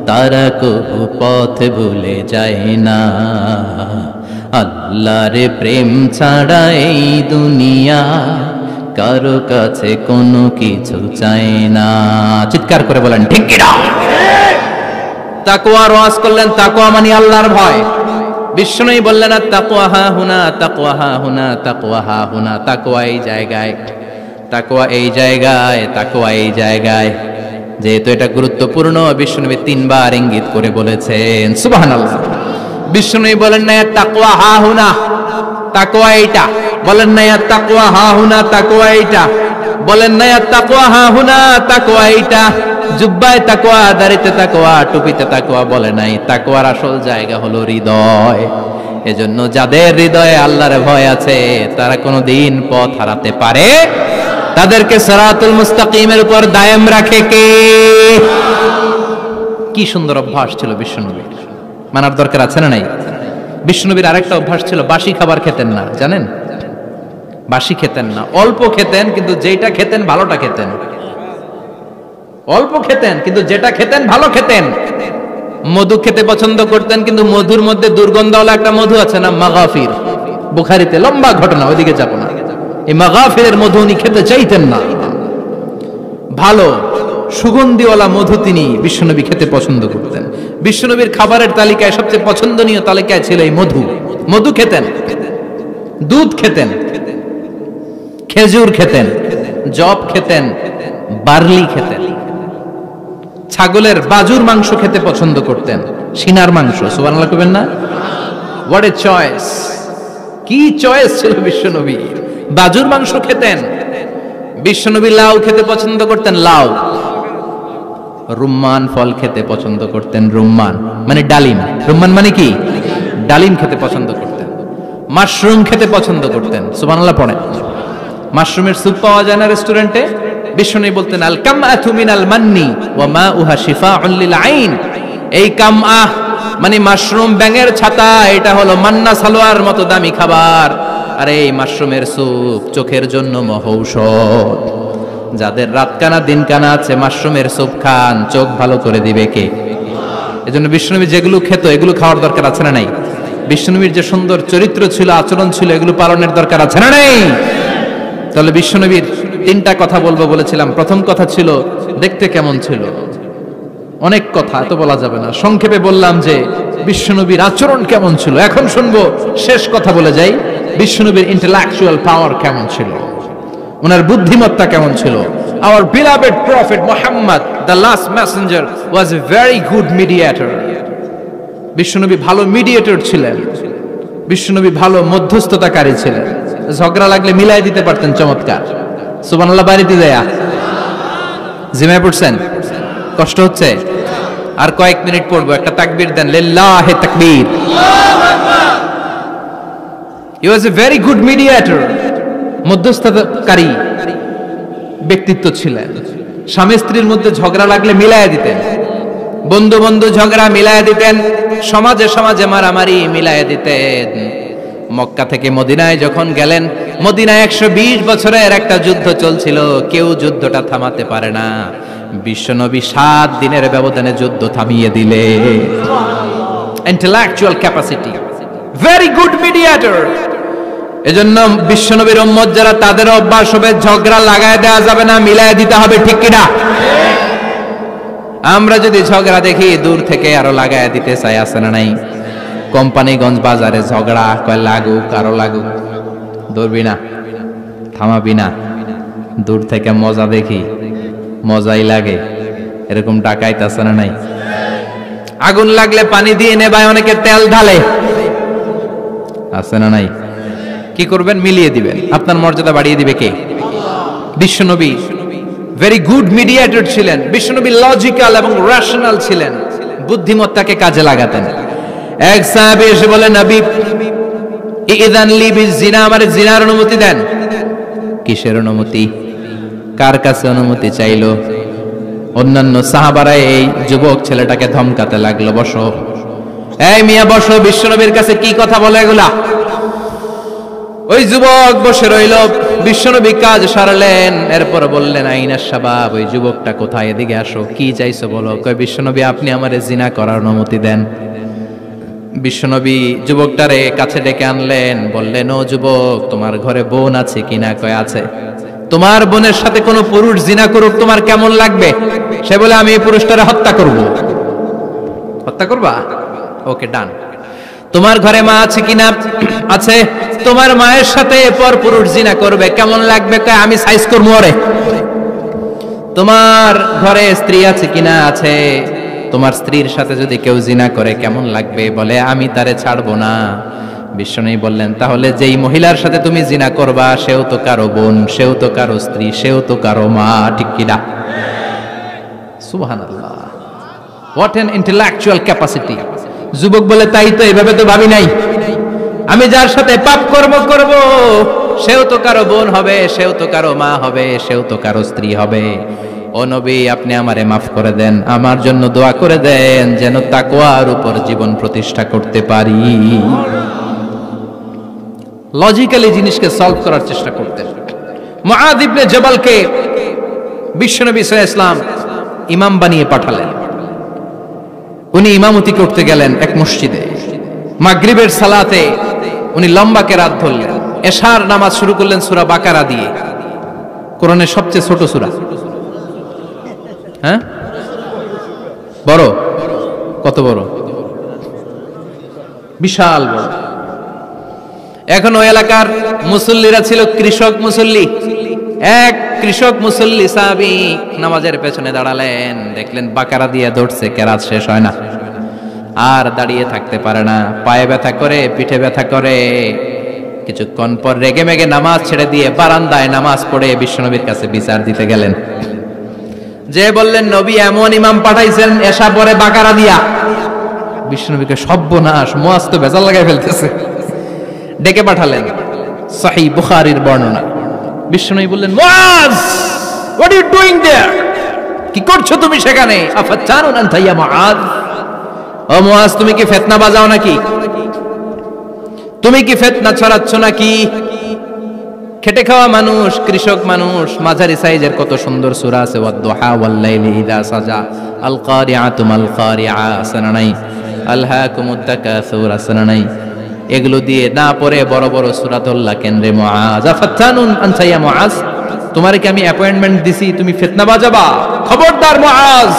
তারা কবু পথ ভুলে যায় না। আল্লাহর প্রেম ছাড়া এই দুনিয়া কারো কাছে কোনো কিছু চায় না। চিৎকার করে বলেন ঠিক কি না? তাকওয়ার ওয়াজ করলেন, তাকওয়া মানে আল্লাহর ভয়। বিষ্ণুই বললেন, তাকওয়া হা হুনা, তাকওয়া হা হুনা, তাকওয়া হা হুনা। তাকওয়া এই জায়গায়, তাকওয়া এই জায়গায়, তাকওয়া এই জায়গায়। যেহেতু এটা গুরুত্বপূর্ণ, বিষ্ণুনবী 3 বার ইঙ্গিত করে বলেছেন। সুবহানাল্লাহ। বিষ্ণুই বলেন না তাকওয়া হা হুনা, তাকওয়া এইটা। বলেন না তাকওয়া হা হুনা, তাকওয়া এইটা। বলেন না তাকওয়া হা হুনা, তাকওয়া এইটা। জুব্বায় তাকওয়া, দাড়িতে তাকওয়া, টুপিতে তাকওয়া বলে নাই। তাকওয়ার আসল জায়গা হলো হৃদয়। এজন্য যাদের হৃদয়ে আল্লাহর ভয় আছে, তারা কোনোদিন পথ হারাতে পারে। তাদেরকে সিরাতুল মুস্তাকিমের উপর দায়েম রাখে কে? কি সুন্দর অভ্যাস ছিল বিশ্বনবীর, মানার দরকার আছে না নাই? বিশ্বনবীর আরেকটা অভ্যাস ছিল, বাসি খাবার খেতেন না। জানেন? বাসি খেতেন না, অল্প খেতেন, কিন্তু যেটা খেতেন ভালোটা খেতেন। অল্প খেতেন কিন্তু যেটা খেতেন ভালো খেতেন। মধু খেতে পছন্দ করতেন, কিন্তু মধুর মধ্যে দুর্গন্ধওয়ালা একটা মধু আছে না, মাগাফির, বুখারীতে লম্বা ঘটনা, ওইদিকে যাব না। এই মাগাফিরের মধু উনি খেতে চাইতেন না। ভালো সুগন্ধিওয়ালা মধু তিনি বিশ্বনবী খেতে পছন্দ করতেন। বিশ্বনবীর খাবারের তালিকায় সবচেয়ে পছন্দনীয় তালিকায় ছিল এই মধু। মধু খেতেন, দুধ খেতেন, খেজুর খেতেন, জব খেতেন, বার্লি খেতেন, ছাগলের বাজুর মাংস খেতে পছন্দ করতেন, সিনার মাংস। সুবহানাল্লাহ কইবেন না? What a choice! কি চয়েস ছিল বিশ্বনবীর! বাজুর মাংস খেতেন। বিশ্বনবী লাউ খেতে পছন্দ করতেন, লাউ। রুম্মান ফল খেতে পছন্দ করতেন, রুম্মান মানে ডালিম। রুম্মান মানে কি? ডালিম খেতে পছন্দ করতেন। মাশরুম খেতে পছন্দ করতেন। সুবহানাল্লাহ পড়েন। মাশরুমের স্যুপ পাওয়া যায় না রেস্টুরেন্টে? বিশ্বনবী বলতেন আল কামআতু মিনাল মান্নি ওয়া মাউহা শিফাউন লিল আইন। এই কামআহ মানে মাশরুম, ব্যাঙের ছাতা, এটা হলো মান্না সালোয়ার মতো দামি খাবার। আর এই মাশরুমের স্যুপ চোখের জন্য মহৌষধ। যাদের রাত কানা দিন কানা আছে, মাশরুমের স্যুপ খান, চোখ ভালো করে দিবে কে? এজন্য বিশ্বনবী যেগুলো খেত এগুলো খাওয়ার দরকার আছে না নাই? বিশ্বনবীর যে সুন্দর চরিত্র ছিল, আচরণ ছিল, এগুলো পালনের দরকার আছে না নাই? তাহলে বিশ্বনবীর তিনটা কথা বলবো বলেছিলাম। প্রথম কথা ছিল দেখতে কেমন ছিল। অনেক কথা এত বলা যাবে না, সংক্ষেপে বললাম যে বিশ্বনবীর আচরণ কেমন ছিল। এখন শুনবো, শেষ কথা বলে যাই, বিশ্বনবীর ইন্টেলেকচুয়াল পাওয়ার কেমন ছিল, ওনার বুদ্ধিমত্তা কেমন ছিল। Our beloved prophet Muhammad, the last messenger, was a very good mediator. বিশ্বনবী ভালো মিডিয়েটর ছিলেন। বিশ্বনবী ভালো মধ্যস্থতাকারী ছিলেন। ঝগড়া লাগলে মিলাই দিতে পারতেন চমৎকার। সুবহানাল্লাহ বাড়িতে যায়া জিমায় পড়ছেন? কষ্ট হচ্ছে? আর কয়েক মিনিট পড়বো, একটা তাকবীর দেন, লিল্লাহি তাকবীর। He was a very good mediator. মধ্যস্থতাকারী ব্যক্তিত্ব ছিলেন। স্বামী স্ত্রীর মধ্যে ঝগড়া লাগলে মিলায়া দিতেন, বন্ধু বন্ধু ঝগড়া মিলায়া দিতেন, সমাজে সমাজে মারামারি মিলায়া দিতেন। মক্কা থেকে মদিনায় যখন গেলেন, মদিনায় 120 বছরের একটা যুদ্ধ চলছিল, কেউ যুদ্ধটা থামাতে পারে না। বিশ্বনবী 7 দিনের ব্যবধানে যুদ্ধ থামিয়ে দিলে। Intellectual capacity, very good mediator. এজন্য বিশ্বনবীর উম্মত যারা, তাদের অভ্যাস হবে ঝগড়া লাগায় দেওয়া যাবে না, মিলায় দিতে হবে। ঠিক কিনা? আমরা যদি ঝগড়া দেখি দূর থেকে আরো লাগায় দিতে চাই, আছে না নাই? কোম্পানিগঞ্জ বাজারে ঝগড়া, কয় লাগুক আরো লাগুক, ধরবি না, থামাবি না। দূর থেকে মজা দেখি, মজাই লাগে, এরকম ডাকাইত আছে না নাই? আগুন লাগলে পানি দিয়ে নেবায়, অনেকে তেল ঢালে, আছে না নাই? কি করবেন? মিলিয়ে দিবেন। আপনার মর্যাদা বাড়িয়ে দিবে কে? বিশ্বনবী ভেরি গুড মিডিয়েটর ছিলেন। বিশ্বনবী লজিক্যাল এবং রেশনাল ছিলেন, বুদ্ধিমত্তাকে কাজে লাগাতেন। এক সাহাবী এসে বলে, নবী ইযান লি বিজিনা, আমারে জিনার অনুমতি দেন। কিসের অনুমতি? কার কাছে অনুমতি চাইলো? অন্যান্য সাহাবারা এই যুবক ছেলেটাকে ধমকাতে লাগলো, বসো, এই মিয়া বসো, বিশ্বনবীর কাছে কি কথা বলে এগুলা? ওই যুবক বসে রইল। বিশ্বনবী কাজ সারলেন, এরপর বললেন, আইনা শাবাব, ওই যুবকটা কোথায়, এদিকে আসো, কি চাইছো বলো। কয়, বিশ্বনবী আপনি আমারে জিনা করার অনুমতি দেন। বিশ্বনবী যুবকটারে কাছে ডেকে আনলেন, বললেন, ও যুবক, তোমার ঘরে বোন আছে কিনা? কয়, আছে। তোমার বোনের সাথে কোন পুরুষ জিনা করুক, তোমার কেমন লাগবে? সে বলে, আমি এই পুরুষটারে হত্যা করব। হত্যা করবা? ওকে, ডান। তোমার ঘরে মা আছে কিনা? আছে। তোমার মায়ের সাথে পর পুরুষ জিনা করবে, কেমন লাগবে? কয়, আমি সাইজ করবো ওরে। তোমার ঘরে স্ত্রী আছে কিনা? আছে। তোমার স্ত্রীর সাথে যদি কেউ জিনা করে কেমন লাগবে? বলে, আমি তারে ছাড়বো না। বিশ্বনবী বললেন, তাহলে যেই মহিলার সাথে তুমি জিনা করবা, সেও তো কারো বোন, সেও তো কারো স্ত্রী, সেও তো কারো মা। ঠিক কিনা? সুবহানাল্লাহ, হোয়াট অ্যান ইন্টেলেকচুয়াল ক্যাপাসিটি। যুবক বলে, তাই তো, এভাবে তো ভাবি নাই। আমি যার সাথে পাপ কর্ম করব, সেও তো কারো বোন হবে, সেও তো কারো মা হবে, সেও তো কারো স্ত্রী হবে। ও নবী, আপনি আমারে মাফ করে দেন, আমার জন্য দোয়া করে দেন, যেন তাকওয়ার উপর জীবন প্রতিষ্ঠা করতে পারি। লজিক্যালি জিনিসকে সলভ করার চেষ্টা করতেন। মুআয ইবনে জবালকে বিশ্বনবী সাল্লাল্লাহু আলাইহি ওয়াসাল্লাম ইমাম বানিয়ে পাঠালেন। উনি ইমামতি করতে গেলেন এক মসজিদে। মাগরিবের সালাতে উনি লম্বা কেরাত ধরলেন। এশার নামাজ শুরু করলেন সূরা বাকারা দিয়ে, কোরআনের সবচেয়ে ছোট সূরা। হ্যাঁ, বড়? কত বড়? বিশাল বড়। এখন ওই এলাকার মুসল্লিরা ছিল কৃষক মুসল্লি। এক কৃষক মুসল্লি সাহাবী নামাজের পেছনে দাঁড়ালেন, দেখলেন বাকারা দিয়ে ধরছে, কেরাত শেষ হয় না, আর দাঁড়িয়ে থাকতে পারে না, পায়ে ব্যথা করে, পিঠে ব্যথা করে। কিছুক্ষণ পর রেগে মেগে নামাজ ছেড়ে দিয়ে বারান্দায় নামাজ পড়ে বিশ্বনবীর কাছে বিচার দিতে গেলেন। যে বললেন, নবী এমন ইমাম পাঠাইছেন এশা পরে বাকারা দিয়া। বিশ্বনবীকে সর্বনাশ, মুয়াজ তো ভেজাল লাগাই ফেলতেছে। ডেকে পাঠালেন, সহিহ বুখারীর বর্ণনা। বিশ্বনবী বললেন, Muaz, what are you doing there? কি করছো তুমি সেখানে? আফাতানুন আনতা ইয়া মুআজ? ও মুয়াজ, তুমি কি ফিতনা বাজাও নাকি? তুমি কি ফিতনা ছড়াচ্ছ নাকি? খেটে খাওয়া মানুষ, কৃষক মানুষ, মাঝারি সাইজের কত সুন্দর সূরা আছে, ওয়াদ-দুহা ওয়াল-লাইলি ইযা সাজা, আল কারিআতু মাল কারিআ, সানানাই, আলহাকুমুত তাকাসুর, সানানাই। এগুলো দিয়ে না পড়ে বড় বড় সূরা ধরলা কেন্দ্রে মুআজ। আফাতানুন আনতা ইয়া মুআজ? তোমারে কি আমি অ্যাপয়েন্টমেন্ট দিছি তুমি ফিতনা বাজাবা? খবরদার মুআজ,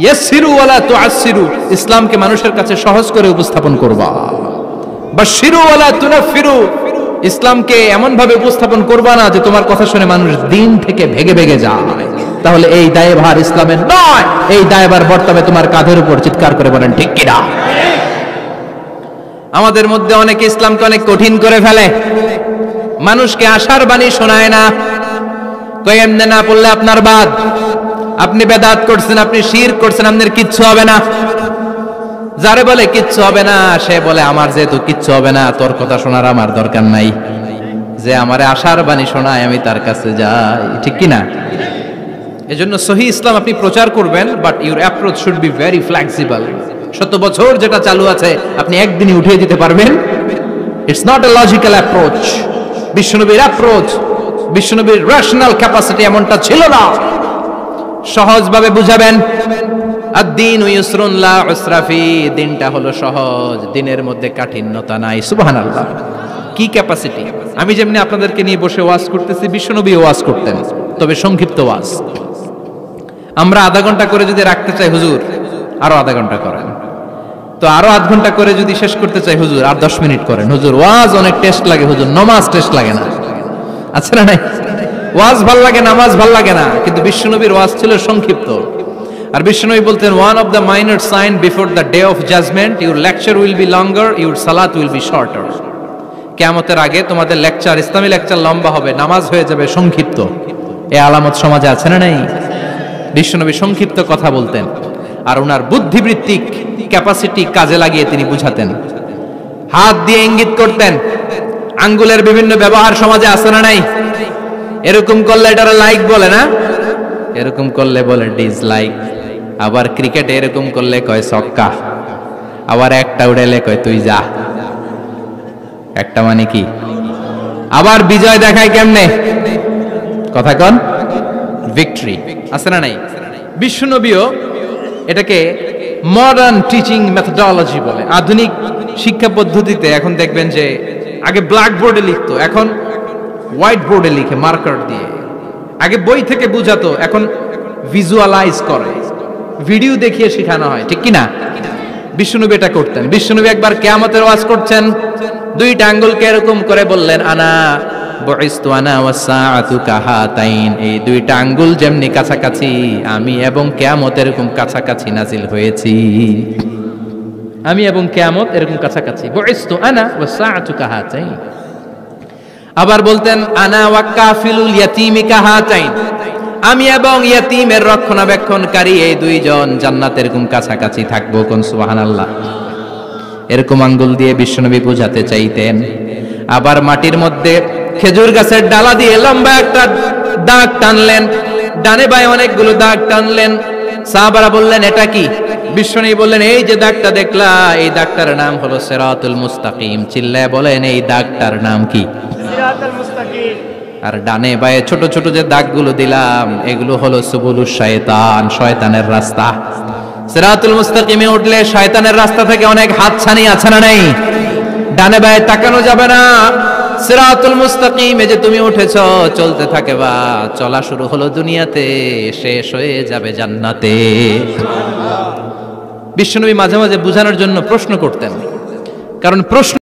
ইয়াসসিরু ওয়ালা তুআসসিরু, ইসলামকে মানুষের কাছে সহজ করে উপস্থাপন করবা। বাশশিরু ওয়ালা তুনাফিরু, ইসলামকে এমন ভাবে উপস্থাপন করবা না যে তোমার কথা শুনে মানুষ দিন থেকে ভেগে ভেগে যায়। তাহলে এই দায়ভার ইসলামের নয়, এই দায়ভার বর্তাবে তোমার কাঁধের উপর। চিৎকার করে বলেন ঠিক কিনা? আমাদের মধ্যে অনেকে ইসলামকে অনেক কঠিন করে ফেলে, মানুষকে আশার বাণী শোনায় না। কই এমনে না পড়লে আপনার বাদ, আপনি বেদাত করছেন, আপনি শিরক করছেন, আপনার কিচ্ছু হবে না। যারে বলে কিচ্ছু হবে না, সে বলে আমার যেহেতু কিচ্ছু হবে না, তোর কথা শোনার আমার দরকার নাই। যে আমারে আশার বাণী শোনায় আমি তার কাছে যাই, ঠিক কি না? এজন্য সহিহ ইসলাম আপনি প্রচার করবেন, but your approach should be very flexible. 100 বছর যেটা চালু আছে আপনি একদিনই উঠিয়ে দিতে পারবেন? It's not a logical approach. বিশ্বনবীর অ্যাপ্রোচ, বিশ্বনবীর রেশনাল ক্যাপাসিটি এমনটা ছিল না। সহজভাবে বুঝাবেন। আদ-দীন ইউসরুন লা উসরা ফি, দিনটা হলো সহজ, দিনের মধ্যে কাঠিন্যতা নাই। সুবহানাল্লাহ, কি ক্যাপাসিটি! আমি যেমনি আপনাদেরকে নিয়ে বসে ওয়াজ করতেছি, বিশ্বনবী ওয়াজ করতেন, তবে সংক্ষিপ্ত ওয়াজ। আমরা আধা ঘন্টা করে যদি রাখতে চাই, হুজুর আরো আধা ঘন্টা করেন। তো আরো আধ ঘন্টা করে যদি শেষ করতে চাই, হুজুর আর 10 মিনিট করেন। হুজুর ওয়াজ অনেক টেস্ট লাগে, হুজুর নামাজ টেস্ট লাগে না। আচ্ছা না নাই? ওয়াজ ভাল লাগে, নামাজ ভাল লাগে না, কিন্তু বিশ্বনবীর ওয়াজ ছিল সংক্ষিপ্ত। আর বিশ্বনবী বলতেন, one of the minor sign before the day of judgment, your lecture will be longer, your সালাত উইল বি শর্টার। কিয়ামতের আগে তোমাদের লেকচার, ইসলামী লেকচার লম্বা হবে, নামাজ হয়ে যাবে সংক্ষিপ্ত। এই আলামত সমাজে আছে না নাই? বিশ্বনবী সংক্ষিপ্ত কথা বলতেন, আর ওনার বুদ্ধিবৃত্তিক ক্যাপাসিটি কাজে লাগিয়ে তিনি বুঝাতেন। হাত দিয়ে ইঙ্গিত করতেন, আঙ্গুলের বিভিন্ন ব্যবহার সমাজে আছে না নাই? এরকম করলে এটারা লাইক বলে না, এরকম করলে বলে ডিসলাইক। আবার ক্রিকেটে এরকম করলে কয় ছক্কা, আবার একটা উড়াইলে কয় তুই যা। একটা মানে কি? আবার বিজয় দেখায় কেমনে? কথা কন, ভিক্টরি। আছে না নাই? বিশ্বনবীও এটাকে মডার্ন টিচিং মেথডোলজি বলে। আধুনিক শিক্ষা পদ্ধতিতে এখন দেখবেন যে আগে ব্ল্যাক বোর্ডে লিখতো, এখন হোয়াইট বোর্ডে লিখে মার্কার দিয়ে। আগে বই থেকে বুঝাতো, এখন ভিজুয়ালাইজ করে, ভিডিও দেখিয়ে শেখানো হয়, ঠিক কি না? বিশ্বনবী এটা করতেন। বিশ্বনবী একবার কিয়ামতের ওয়াজ করছেন, দুইটা আঙ্গুলকে এরকম করে বললেন, আনা বুইসতু আনা ওয়াস সাআতু কাহাতাইন, এই দুইটা আঙ্গুল যেমনি কাছাকাছি, আমি এবং কিয়ামত এরকম কাছাকাছি নাজিল হয়েছি। আমি এবং কিয়ামত এরকম কাছাকাছি। বুইসতু আনা ওয়াস সাআতু কাহাতাইন। আবার বলতেন, আনা ওয়া কাফিলুল ইয়াতীমি কাহাতাইন, আমি এবং ইয়াতীমের রক্ষণাবেক্ষণকারী এই দুইজন জান্নাতে এরকম কাছাকাছি থাকবো। কোন সুবহানাল্লাহ। এরকম আঙ্গুল দিয়ে বিশ্বনবী বুঝাতে চাইতেন। আবার মাটির মধ্যে খেজুর গাছের ডালা দিয়ে লম্বা একটা দাগ টানলেন, ডানে বায়ে অনেকগুলো দাগ টানলেন। সাহাবারা বললেন, এটা কি? বিশ্বনবী বললেন, এই যে দাগটা দেখলা, এই দাগটার নাম হলো সিরাতুল মুস্তাকিম। চিল্লায় বলেন, এই দাগটার নাম কি? সিরাতুল মুস্তাকিম। আর ডানে বায়ে ছোট ছোট যে দাগগুলো দিলাম এগুলো হলো সুবুলুশ শয়তান, শয়তানের রাস্তা। সিরাতুল মুস্তাকিমে উঠলে শয়তানের রাস্তা থেকে অনেক হাতছানি আছে না নেই? ডানে বায়ে তাকানো যাবে না। সিরাতুল মুস্তাকিমে যে তুমি উঠেছো, চলতে থাকে বা চলা শুরু হলো দুনিয়াতে, শেষ হয়ে যাবে জান্নাতে। বিশ্বনবী মাঝে মাঝে বুঝানোর জন্য প্রশ্ন করতেন, কারণ প্রশ্ন